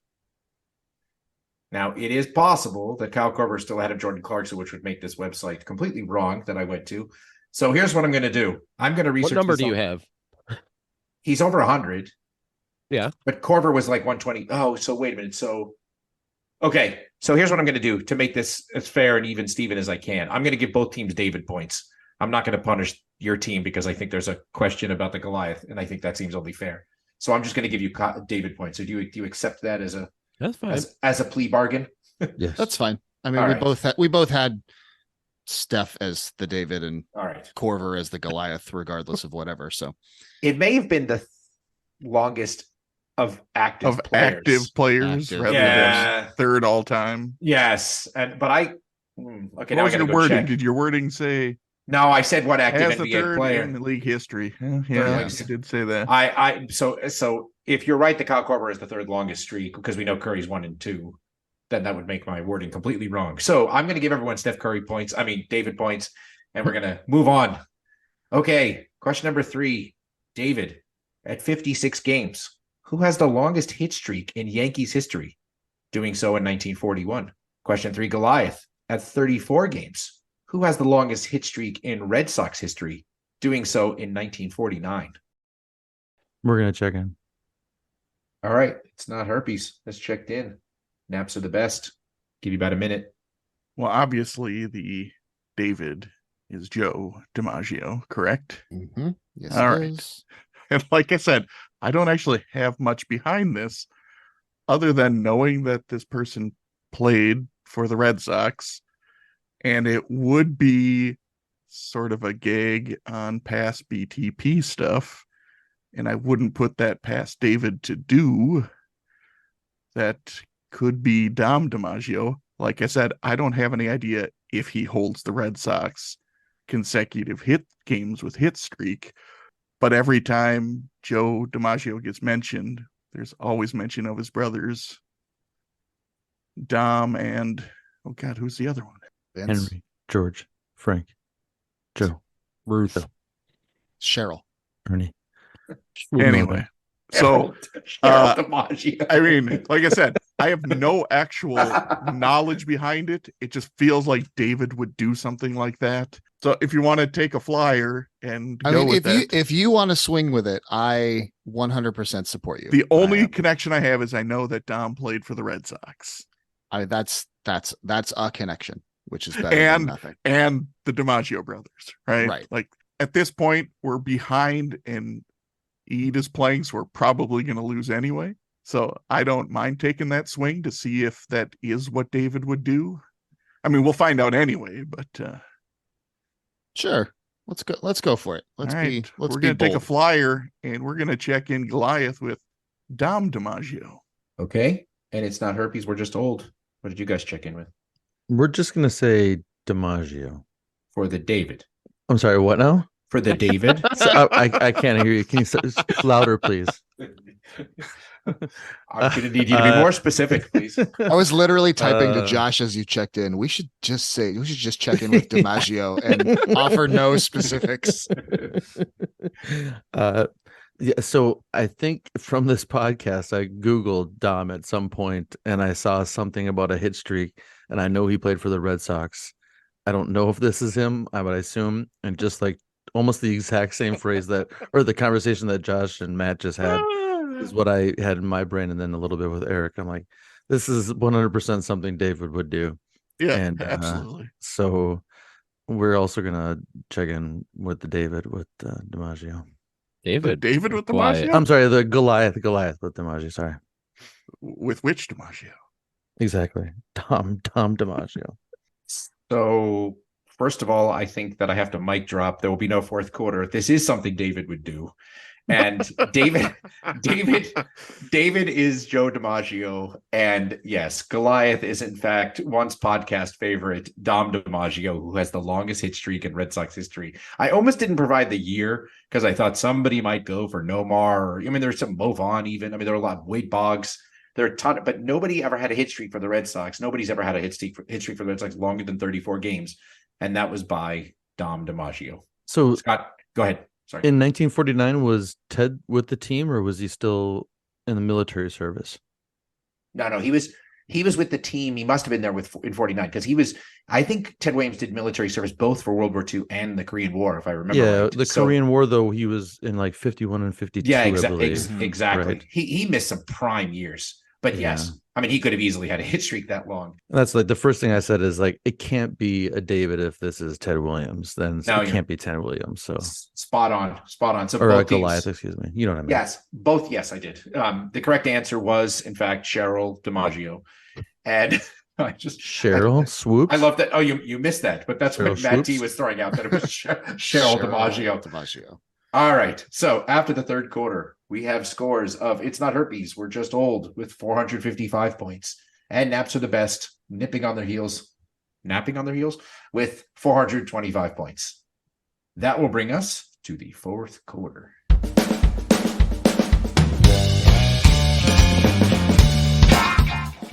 Now, it is possible that Kyle Korver is still ahead of Jordan Clarkson, which would make this website completely wrong that I went to. So here's what I'm going to do. I'm going to research. What number do you have? He's over 100. Yeah. But Korver was like 120. Oh, so wait a minute. So here's what I'm going to do to make this as fair and even Steven as I can. I'm going to give both teams David points. I'm not going to punish your team because I think there's a question about the Goliath, and I think that seems only fair. So I'm just going to give you David points. So do you accept that as a That's fine. as a plea bargain? Yes, That's fine. I mean, All we right. both had Steph as the David and All right. Korver as the Goliath, regardless of whatever. So It may have been the longest of active players. Active. Rather than third all time. Yes, but I. Okay, What now was I your gotta go wording? check. Did your wording say No, I said what active as the NBA third player. in the league history? Yeah, league. you did say that. So if you're right, the Kyle Korver is the third longest streak because we know Curry's 1 and 2, then that would make my wording completely wrong. So I'm going to give everyone David points, and we're going to move on. Okay, question number 3, David, at 56 games, who has the longest hit streak in Yankees history? Doing so in 1941. Question 3, Goliath, at 34 games, who has the longest hit streak in Red Sox history? Doing so in 1949. we're gonna check in. All right, it's not herpes. That's checked in. Naps are the best. Give you about a minute. Well, obviously the David is Joe DiMaggio, correct? mm-hmm. Yes, All it right. is. And like I said, I don't actually have much behind this other than knowing that this person played for the Red Sox, and it would be sort of a gag on past BTP stuff, and I wouldn't put that past David to do. That could be Dom DiMaggio. Like I said, I don't have any idea if he holds the Red Sox consecutive hit games with hit streak, but every time Joe DiMaggio gets mentioned, there's always mention of his brothers, Dom and, oh God, who's the other one? Vince, Henry, George, Frank, Joe, Ruth. Cheryl. Ernie. Anyway, so Harold DiMaggio. I mean, like I said, I have no actual knowledge behind it. It just feels like David would do something like that. So if you want to take a flyer and I go mean, with that, if you want to swing with it, I 100% support you. the only connection I have is I know that Dom played for the Red Sox. That's a connection, which is better And- than nothing. And the DiMaggio brothers, right? Right. Like at this point, we're behind and Ede is playing, so we're probably going to lose anyway. So I don't mind taking that swing to see if that is what David would do. I mean, we'll find out anyway, but Sure. Let's go for it. All right, we're Let's be going to take a bold. flyer and we're going to check in Goliath with Dom DiMaggio. Okay. And it's not herpes. We're just old. What did you guys check in with? We're just gonna say DiMaggio. For the David. I'm sorry, what now? For the David. So, I can't hear you. Can you speak louder, please? I'm going to need you to be more specific, please. I was literally typing to Uh, Josh as you checked in. We should just check in with DiMaggio and offer no specifics. Yeah, so I think from this podcast, I Googled Dom at some point and I saw something about a hit streak, and I know he played for the Red Sox. I don't know if this is him, I would assume, and just like almost the exact same phrase that, or the conversation that Josh and Matt just had is what I had in my brain, and then a little bit with Eric. I'm like, this is 100% something David would do. Yeah, And absolutely. so we're also gonna check in with the David with DiMaggio. David. David with Quiet. DiMaggio? I'm sorry, the Goliath with DiMaggio. Sorry, With which DiMaggio? exactly. Tom DiMaggio. So, first of all, I think that I have to mic drop. There will be no fourth quarter. This is something David would do. And David is Joe DiMaggio. And yes, Goliath is in fact once podcast favorite Dom DiMaggio, who has the longest hit streak in Red Sox history. I almost didn't provide the year because I thought somebody might go for Nomar, or I mean, there's some Mo Vaughn even. I mean, there are a lot of Wade Boggs. There are a ton, but nobody ever had a hit streak for the Red Sox. Nobody's ever had a hit streak for the Red Sox longer than 34 games. And that was by Dom DiMaggio. So Scott, go ahead. Sorry. in 1949, was Ted with the team, or was he still in the military service? No, he was with the team. He must have been there in 49 because I think Ted Williams did military service both for World War II and the Korean War, if I remember Yeah, right. the Korean War, though, he was in like 51 and 52. Yeah, I believe. exactly. Right. He missed some prime years, but Yeah. yes, I mean, he could have easily had a hit streak that long. That's like the first thing I said is like, it can't be a David if this is Ted Williams. Then No, it can't be Ted Williams. So Spot on. So or both a Goliath, teams, excuse me. You know what I mean? yes, both. Yes, I did. The correct answer was, in fact, Cheryl DiMaggio, and I just Cheryl Swoops. I love that. Oh, you missed that, but that's what Cheryl Matt T Swoops? was throwing out, that it was Cheryl DiMaggio. All right. So after the third quarter, we have scores of It's Not Herpes, We're Just Old with 455 points, and Naps Are the Best, napping on their heels with 425 points. That will bring us to the fourth quarter.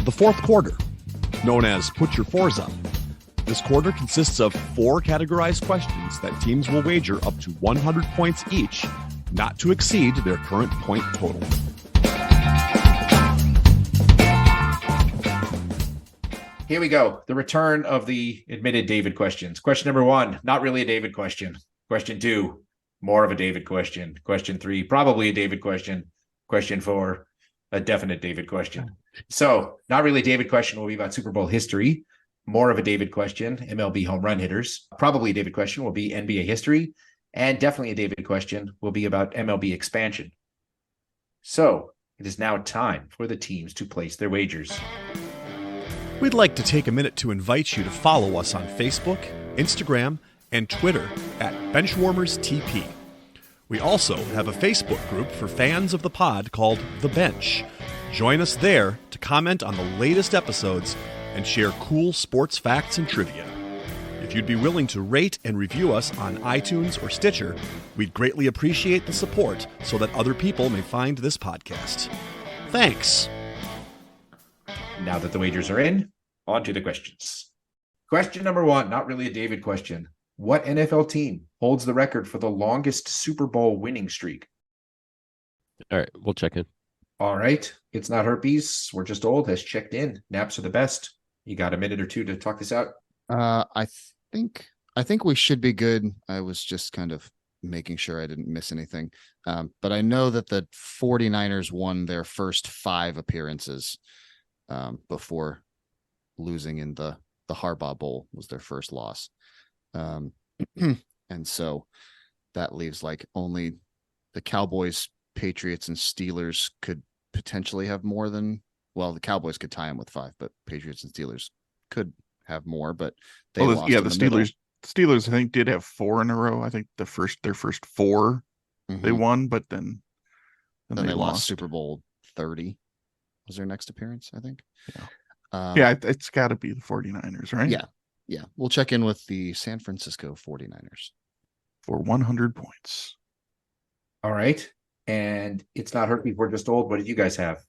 The fourth quarter, known as Put Your Fours Up. This quarter consists of 4 categorized questions that teams will wager up to 100 points each, not to exceed their current point total. Here we go. The return of the admitted David questions. Question number 1, not really a David question. Question 2, more of a David question. Question 3, probably a David question. Question 4, a definite David question. So, not really a David question will be about Super Bowl history. More of a David question, MLB home run hitters. Probably a David question will be NBA history. And definitely a David question will be about MLB expansion. So, it is now time for the teams to place their wagers. We'd like to take a minute to invite you to follow us on Facebook, Instagram, and Twitter at BenchwarmersTP. We also have a Facebook group for fans of the pod called The Bench. Join us there to comment on the latest episodes and share cool sports facts and trivia. If you'd be willing to rate and review us on iTunes or Stitcher, we'd greatly appreciate the support so that other people may find this podcast. Thanks. Now that the wagers are in, on to the questions. Question number 1, not really a David question. What NFL team holds the record for the longest Super Bowl winning streak? All right, we'll check in. All right. It's Not Herpes, We're Just Old has checked in. Naps Are the Best. You got a minute or two to talk this out? I think we should be good. I was just kind of making sure I didn't miss anything. But I know that the 49ers won their first 5 appearances before losing in the Harbaugh Bowl was their first loss. And so that leaves like only the Cowboys, Patriots, and Steelers could potentially have more than, well, the Cowboys could tie them with 5, but Patriots and Steelers could have more, but they lost the in the middle. Steelers, I think, did have 4 in a row. I think their first 4 they Mhm. won, but then Then they lost Super Bowl 30 was their next appearance, I think. Yeah. It's got to be the 49ers, right? Yeah. We'll check in with the San Francisco 49ers. For 100 points. All right. And it's not herpes. We're just old. What did you guys have?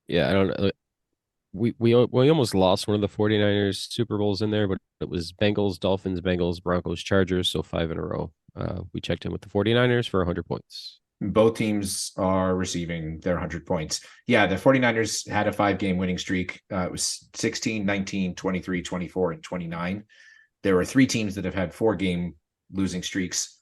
Yeah, I don't know. We almost lost one of the 49ers Super Bowls in there, but it was Bengals, Dolphins, Bengals, Broncos, Chargers, so 5 in a row. We checked in with the 49ers for 100 points. Both teams are receiving their 100 points. Yeah, the 49ers had a 5-game winning streak. It was 16, 19, 23, 24, and 29. There are 3 teams that have had 4-game losing streaks.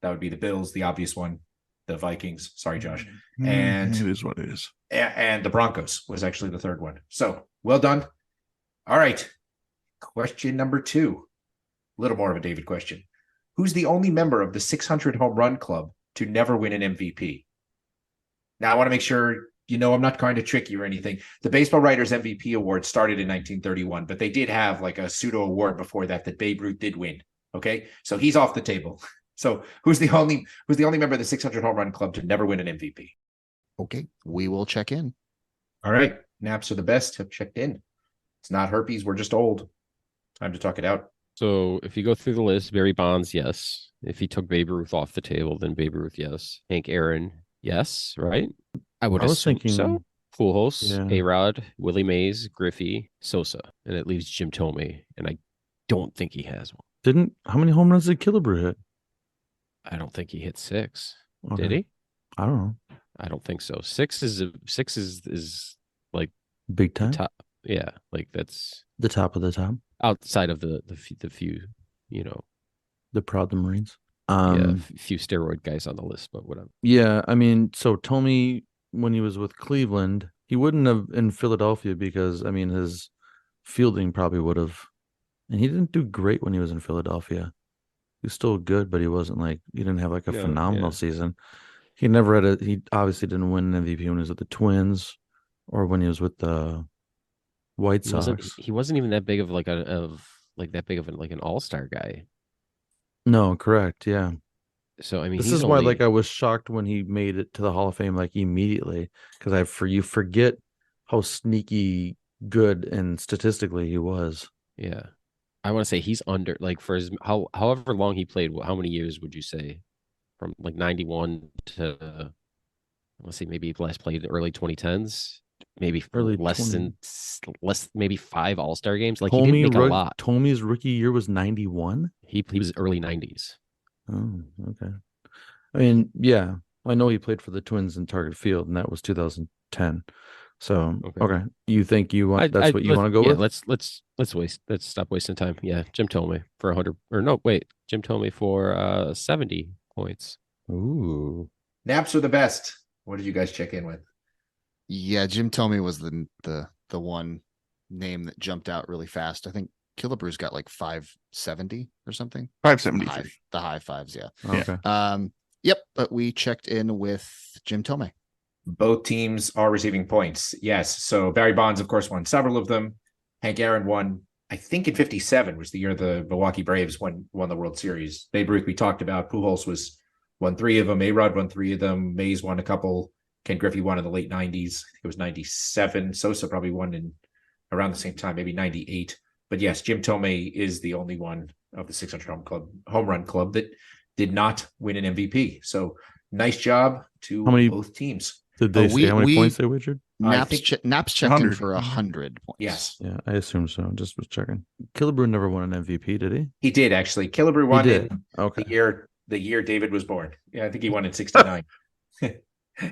That would be the Bills, the obvious one, the Vikings. Sorry, Josh. And it is what it is. And the Broncos was actually the 3rd one. So well done. All right. Question number 2. A little more of a David question. Who's the only member of the 600 home run club to never win an MVP? Now, I want to make sure I'm not trying to trick you or anything. The Baseball Writers MVP Award started in 1931, but they did have like a pseudo award before that Babe Ruth did win. Okay, so he's off the table. So who's the only member of the 600 home run club to never win an MVP? Okay, we will check in. All right, naps are the best. Have checked in. It's not herpes. We're just old. Time to talk it out. So if you go through the list, Barry Bonds, yes. If he took Babe Ruth off the table, then Babe Ruth, yes. Hank Aaron, yes, right? I was thinking so. Pujols, yeah. A-Rod, Willie Mays, Griffey, Sosa, and it leaves Jim Thome, and I don't think he has one. How many home runs did Killebrew hit? I don't think he hit 6. Okay. Did he? I don't know. I don't think so. 6 is like Big time. top. Yeah, like that's The top of the top. outside of the few, The Proud the Marines. few steroid guys on the list, but whatever. Yeah, I mean, so Thome, when he was with Cleveland, he wouldn't have in Philadelphia because, I mean, his fielding probably would have. And he didn't do great when he was in Philadelphia. He was still good, but he didn't have like a phenomenal season. He obviously didn't win an MVP when he was with the Twins or when he was with the White Sox. He wasn't even that big of an all-star guy. No, correct. Yeah. So I mean, this is why I was shocked when he made it to the Hall of Fame immediately, because you forget how sneaky good and statistically he was. Yeah, I want to say he's under for his however long he played. How many years would you say, from 91 to let's see, maybe last played early 2010s, maybe maybe 5 all-star games. He didn't make a lot. Thome's rookie year was 91. He was early 90s. Oh, okay. I mean, yeah, I know he played for the Twins in Target Field, and that was 2010. So, okay. You think you want? That's what you want to go with? Let's stop wasting time. Yeah, Jim Thome for 100. Or no, wait, Jim Thome for 70 points. Ooh, naps are the best. What did you guys check in with? Yeah, Jim Thome was the one name that jumped out really fast. I think Killebrew's got 570 or something. 573. The high fives, yeah. okay. Yep, but we checked in with Jim Thome. Both teams are receiving points. Yes. So Barry Bonds, of course, won several of them. Hank Aaron won, I think, in 57 was the year the Milwaukee Braves won the World Series. Babe Ruth, we talked about. Pujols won 3 of them. A-Rod won 3 of them. Mays won a couple. Ken Griffey won in the late 90s. I think it was 97. Sosa probably won in around the same time, maybe 98. But yes, Jim Thome is the only one of the 600 home run club that did not win an MVP. So nice job to both teams. Did they say how many points they wagered? Naps checked in for 100 points. Yes. Yeah, I assume so. Just was checking. Killebrew never won an MVP, did he? He did, actually. Killebrew won in okay. the year David was born. Yeah, I think he won in 69.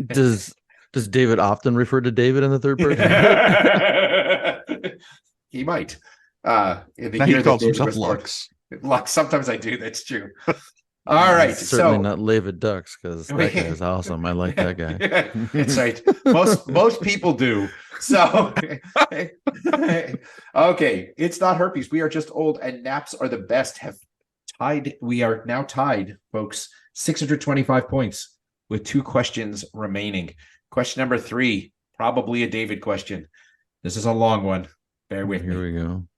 Does David often refer to David in the third person? He might. In the now year he calls that David himself was born. Lux. Sometimes I do. That's true. All right. Certainly not David Ducks, because that guy is awesome. I like that guy. That's right. Most people do. So, okay. It's not herpes. We are just old, and naps are the best. We are now tied, folks. 625 points with 2 questions remaining. Question number 3, probably a David question. This is a long one. Bear with me. Here we go.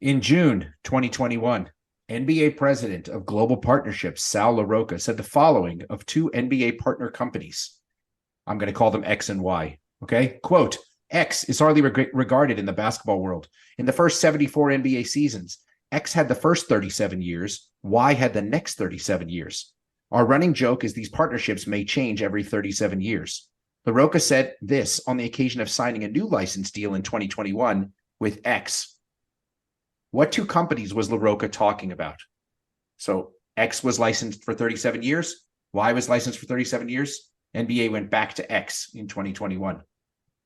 In June 2021, NBA president of global partnerships, Sal LaRocca, said the following of two NBA partner companies. I'm going to call them X and Y. Okay. Quote, X is hardly regarded in the basketball world. In the first 74 NBA seasons, X had the first 37 years, Y had the next 37 years. Our running joke is these partnerships may change every 37 years. LaRocca said this on the occasion of signing a new license deal in 2021 with X. What two companies was LaRocca talking about? So X was licensed for 37 years. Y was licensed for 37 years. NBA went back to X in 2021.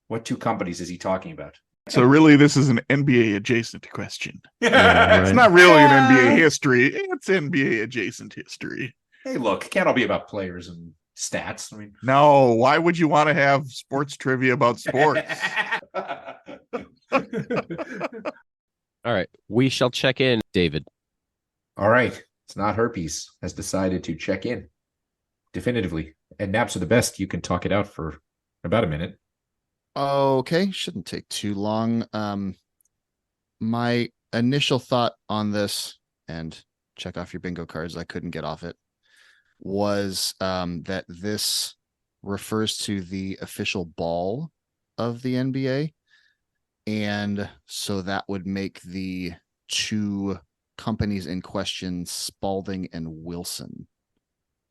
What two companies is he talking about? So really, this is an NBA adjacent question. Yeah, It's right. not really an NBA history. It's NBA adjacent history. Hey, look, it can't all be about players and stats. I mean, No, why would you want to have sports trivia about sports? All right. We shall check in, David. All right. It's not herpes has decided to check in definitively. And naps are the best. You can talk it out for about a minute. Okay, shouldn't take too long. My initial thought on this, and check off your bingo cards, I couldn't get off it, was that this refers to the official ball of the NBA. And so that would make the two companies in question Spalding and Wilson.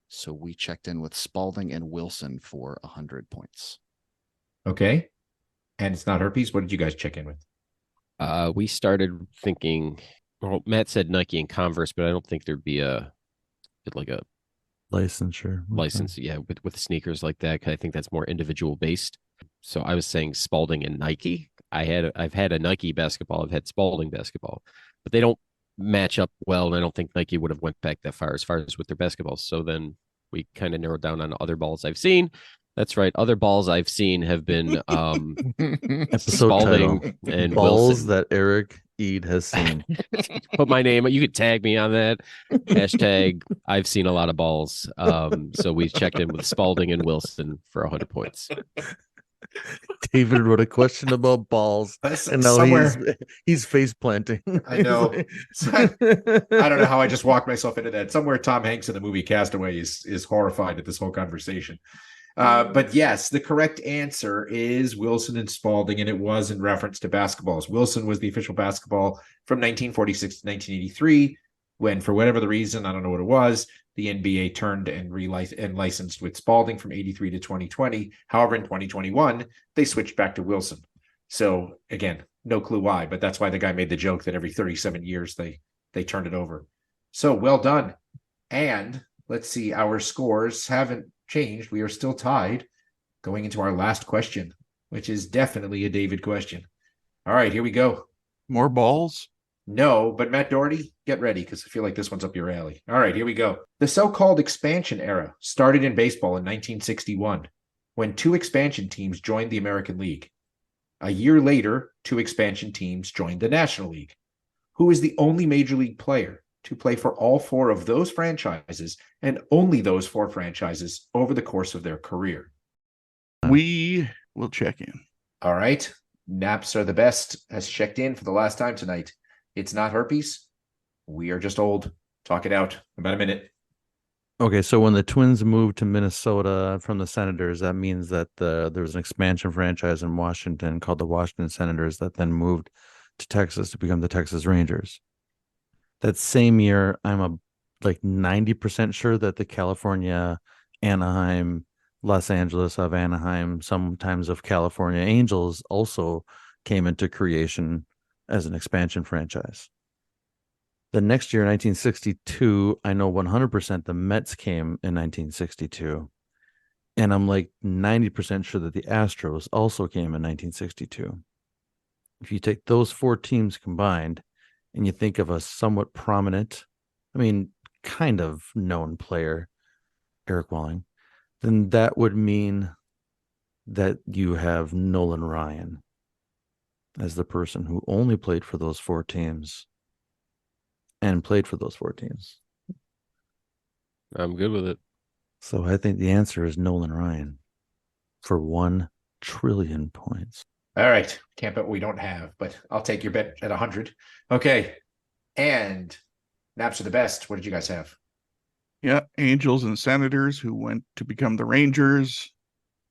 So we checked in with Spalding and Wilson for 100 points. Okay. And it's not herpes. What did you guys check in with? We started thinking, well, Matt said Nike and Converse, but I don't think there'd be a Licensure. license, yeah, with sneakers like that. 'Cause I think that's more individual based. So I was saying Spalding and Nike. I've had a Nike basketball, I've had Spalding basketball, but they don't match up well, and I don't think Nike would have went back that far as with their basketballs. So then we kind of narrowed down on other balls I've seen. That's right. Other balls I've seen have been Episode Spalding title. and Balls Wilson. that Eric Eid has seen. Put my name. You could tag me on that hashtag. I've seen a lot of balls. So we checked in with Spalding and Wilson for 100 points. David wrote a question about balls, and now he's face planting. I know. I don't know how I just walked myself into that. Somewhere Tom Hanks in the movie Castaway is horrified at this whole conversation. But yes, the correct answer is Wilson and Spalding, and it was in reference to basketballs. Wilson was the official basketball from 1946 to 1983, when, for whatever the reason, I don't know what it was, the NBA turned and licensed with Spalding from 83 to 2020. However, in 2021, they switched back to Wilson. So again, no clue why, but that's why the guy made the joke that every 37 years they turned it over. So well done. And let's see, our scores haven't changed. We are still tied going into our last question, which is definitely a David question. All right, here we go. More balls? No, but Matt Doherty, get ready because I feel like this one's up your alley. All right, here we go. The so-called expansion era started in baseball in 1961 when two expansion teams joined the American League. A year later, two expansion teams joined the National League. Who is the only major league player to play for all four of those franchises and only those four franchises over the course of their career? We will check in. All right. Naps are the best has checked in for the last time tonight. It's not herpes. We are just old. Talk it out. About a minute. Okay, so when the Twins moved to Minnesota from the Senators, that means that there was an expansion franchise in Washington called the Washington Senators that then moved to Texas to become the Texas Rangers. That same year, I'm like 90% sure that the California, Anaheim, Los Angeles of Anaheim, sometimes of California Angels also came into creation as an expansion franchise. The next year, 1962, I know 100% the Mets came in 1962. And I'm like 90% sure that the Astros also came in 1962. If you take those four teams combined and you think of a somewhat prominent, kind of known player, Eric Walling, then that would mean that you have Nolan Ryan as the person who only played for those four teams and played for those four teams. I'm good with it. So I think the answer is Nolan Ryan for 1 trillion points. All right. Can't bet we don't have, but I'll take your bet at 100. Okay. And Naps are the best. What did you guys have? Yeah, Angels and Senators, who went to become the Rangers.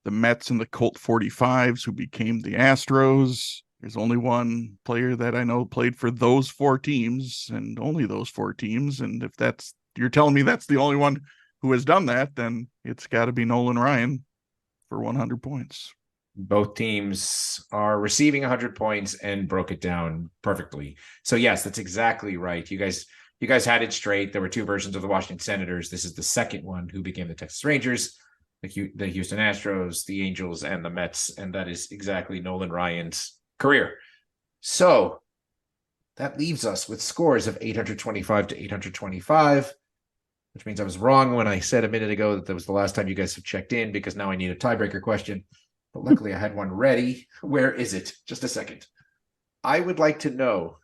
The Mets and the Colt 45s, who became the Astros. There's only one player that I know played for those 4 teams, and only those 4 teams. And if you're telling me that's the only one who has done that, then it's got to be Nolan Ryan for 100 points. Both teams are receiving 100 points and broke it down perfectly. So yes, that's exactly right. You guys had it straight. There were 2 versions of the Washington Senators. This is the second one who became the Texas Rangers, the Houston Astros, the Angels, and the Mets. And that is exactly Nolan Ryan's career. So that leaves us with scores of 825 to 825, which means I was wrong when I said a minute ago that was the last time you guys have checked in, because now I need a tiebreaker question. But luckily I had one ready. Where is it? Just a second. I would like to know,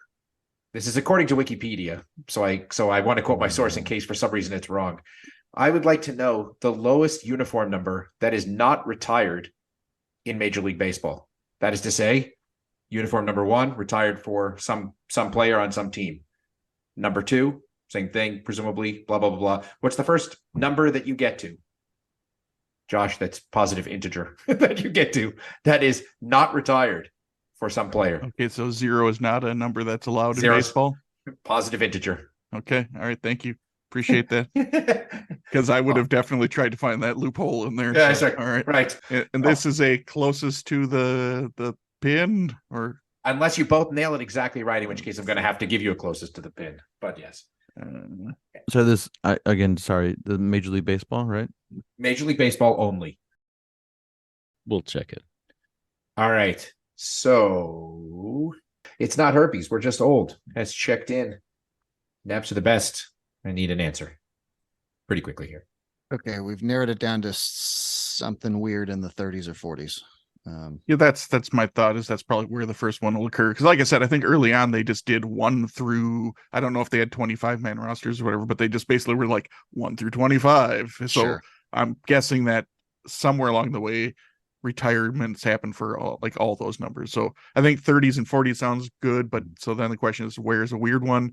this is according to Wikipedia, so I want to quote my source in case for some reason it's wrong. I would like to know the lowest uniform number that is not retired in Major League Baseball. That is to say, uniform number 1 retired for some player on some team. Number 2, same thing, presumably, blah, blah, blah, blah. What's the first number that you get to? Josh, that's positive integer that you get to. That is not retired for some player. Okay, so 0 is not a number that's allowed in 0 baseball? Positive integer. Okay, all right, thank you. Appreciate that. Because I would have definitely tried to find that loophole in there. Yeah, so, sorry. All right. Right. And this is a closest to the pin, or unless you both nail it exactly right, in which case I'm going to have to give you a closest to the pin. But yes. So this the Major League Baseball, right? Major League Baseball only. We'll check it. All right. So it's not herpes. We're just old. Has checked in. Naps are the best. I need an answer pretty quickly here. Okay, we've narrowed it down to something weird in the 30s or 40s. Yeah, that's my thought, is that's probably where the first one will occur. Because like I said, I think early on they just did 1 through, I don't know if they had 25-man rosters or whatever, but they just basically were like 1 through 25. So Sure. I'm guessing that somewhere along the way, retirements happen for all those numbers. So I think 30s and 40s sounds good, but so then the question is, where's a weird one?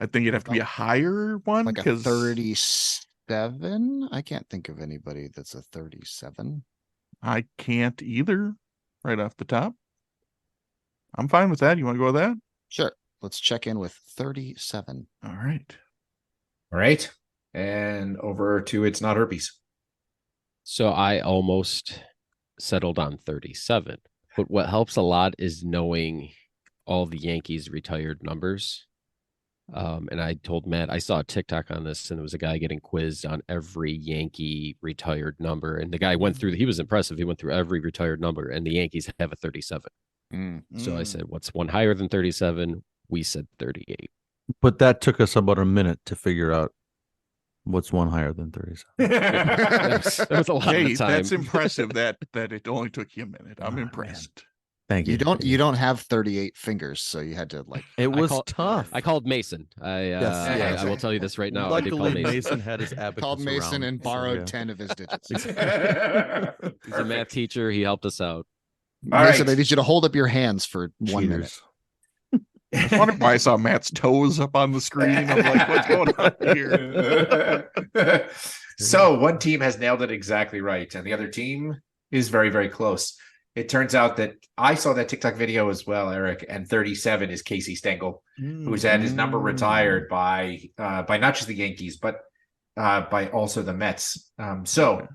I think it'd have to be a higher one, Like a because 37? I can't think of anybody that's a 37. I can't either right off the top. I'm fine with that. You want to go with that? Sure. Let's check in with 37. All right. All right. And over to it's not herpes. So I almost settled on 37. But what helps a lot is knowing all the Yankees retired numbers. And I told Matt, I saw a TikTok on this, and there was a guy getting quizzed on every Yankee retired number. And the guy went through, he was impressive. He went through every retired number, and the Yankees have a 37. So I said, what's one higher than 37? We said 38. But that took us about a minute to figure out what's one higher than 37. That was a lot Hey, of time. that's impressive that it only took you a minute. I'm Oh, impressed. Thank you. You don't have 38 fingers, so you had to like. It was call- tough. I called Mason. I will tell you this right now. I did call Luckily, Mason. Mason had his abacus Called Mason around, and so, borrowed yeah. 10 of his digits. He's a math teacher. He helped us out. All Mason, right. I need you to hold up your hands for 1 minute. Cheaters. I was wondering why I saw Matt's toes up on the screen. I'm like, what's going on here? So one team has nailed it exactly right, and the other team is very, very close. It turns out that I saw that TikTok video as well, Eric, and 37 is Casey Stengel, who's had his number retired by not just the Yankees, but by also the Mets. So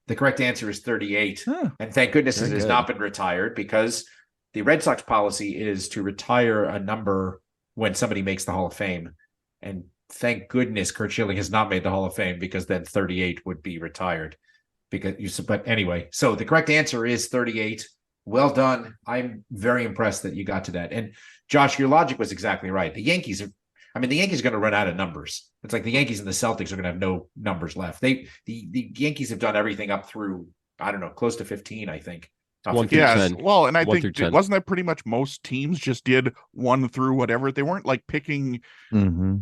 the correct answer is 38. And thank goodness it has not been retired, because the Red Sox policy is to retire a number when somebody makes the Hall of Fame. And thank goodness Curt Schilling has not made the Hall of Fame, because then 38 would be retired. But anyway, so the correct answer is 38. Well done. I'm very impressed that you got to that. And Josh, your logic was exactly right. The Yankees are going to run out of numbers. It's like the Yankees and the Celtics are going to have no numbers left. The Yankees have done everything up through, I don't know, close to 15, I think. 1 through Yeah, 10. well, and I 1 think through 10. wasn't that pretty much most teams just did 1 through whatever? They weren't like picking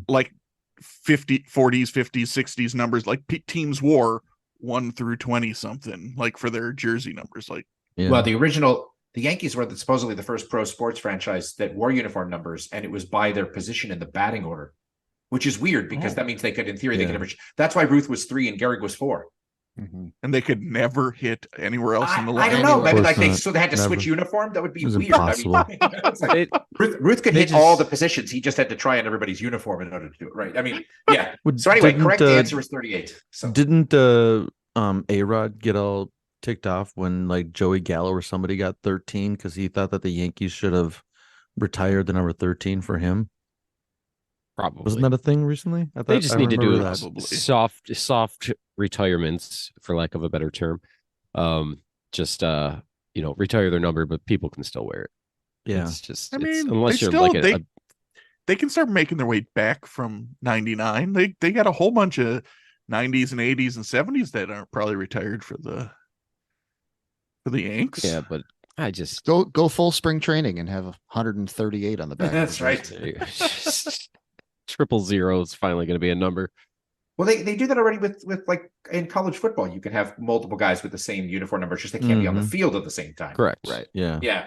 like 50, 40s, 50s, 60s numbers. Like teams wore 1 through 20 something, like for their jersey numbers. Like, Yeah. Well, the Yankees were supposedly the first pro sports franchise that wore uniform numbers, and it was by their position in the batting order. which is weird because that means they could, in theory, they Yeah. could never. That's why Ruth was 3 and Gehrig was 4. And they could never hit anywhere else in the I line. don't know. Maybe Of like course they had to Never. switch uniform. That would be It was weird. impossible. I mean, it's like, Ruth could they hit all just- the positions. He just had to try on everybody's uniform in order to do it right. I mean, yeah. Would- So anyway, didn't, correct answer is 38. So Didn't A-Rod get all ticked off when like Joey Gallo or somebody got 13 because he thought that the Yankees should have retired the number 13 for him? Probably. Wasn't that a thing recently? I They thought- just I need to do remember that. Probably. soft retirements, for lack of a better term. Retire their number, but people can still wear it. Yeah. It's just, I it's- mean, unless they you're still- like they can start making their way back from 99. They got a whole bunch of 90s and 80s and 70s that aren't probably retired for the Yanks. yeah, but I just Go full spring training and have 138 on the back. that's right. triple zero is finally going to be a number. Well, they do that already with like in college football. You can have multiple guys with the same uniform number, just they can't be on the field at the same time. Correct. Right. Yeah. Yeah.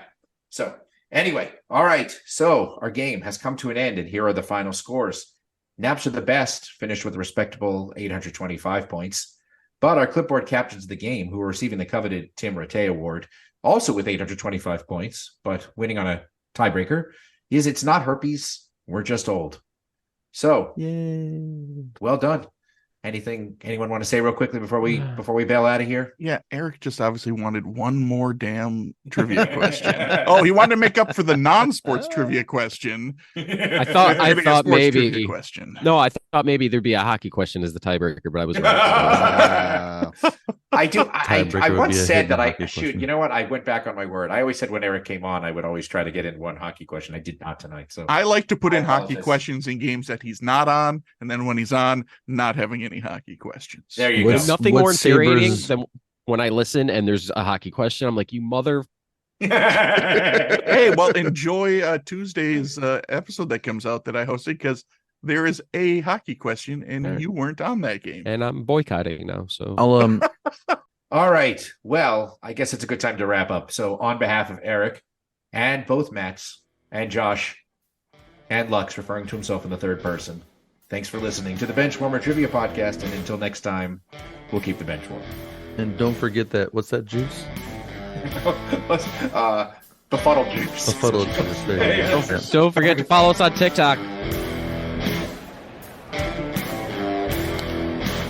So anyway, all right. So our game has come to an end, and here are the final scores. Naps are the best, finished with a respectable 825 points. But our clipboard captains of the game, who are receiving the coveted Tim Rattay Award, also with 825 points, but winning on a tiebreaker, is It's Not Herpes, We're Just Old. So, Yay. well done. Anyone want to say real quickly before we bail out of here? Yeah, Eric just obviously wanted one more damn trivia question. Oh, he wanted to make up for the non-sports trivia question. I thought Getting a sports maybe trivia question. No, I thought maybe there'd be a hockey question as the tiebreaker, but I was wrong. I do. Tiebreaker I would once be a said hidden that hockey shoot. question. You know what? I went back on my word. I always said when Eric came on, I would always try to get in one hockey question. I did not tonight. So I like to put I in hockey apologize. questions in games that he's not on, and then when he's on, not having any hocky questions. there you What's- go. Nothing What more infuriating Sabres- than when I listen and there's a hockey question. I'm like, you mother. Hey, well, enjoy Tuesday's episode that comes out that I hosted, because there is a hockey question, and There. you weren't on that game. And I'm boycotting now. So I'll All right. Well, I guess it's a good time to wrap up. So, on behalf of Eric and both Matts and Josh and Lux, referring to himself in the third person, thanks for listening to the Benchwarmer Trivia Podcast. And until next time, we'll keep the bench warm. and don't forget that what's that juice? Befuddled juice. Befuddled juice. There you go. Yeah. don't forget to follow us on TikTok.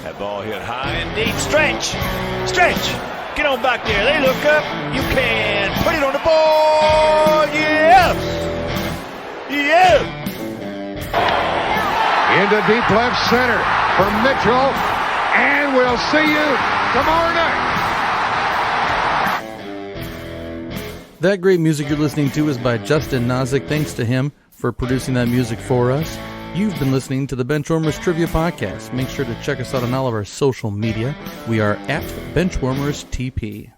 That ball hit high and deep. Stretch! Get on back there. They look up. You can put it on the board. Yes! Yes! Into deep left center for Mitchell. And we'll see you tomorrow night. That great music you're listening to is by Justin Nozick. Thanks to him for producing that music for us. You've been listening to the Benchwarmers Trivia Podcast. Make sure to check us out on all of our social media. We are at Benchwarmers TP.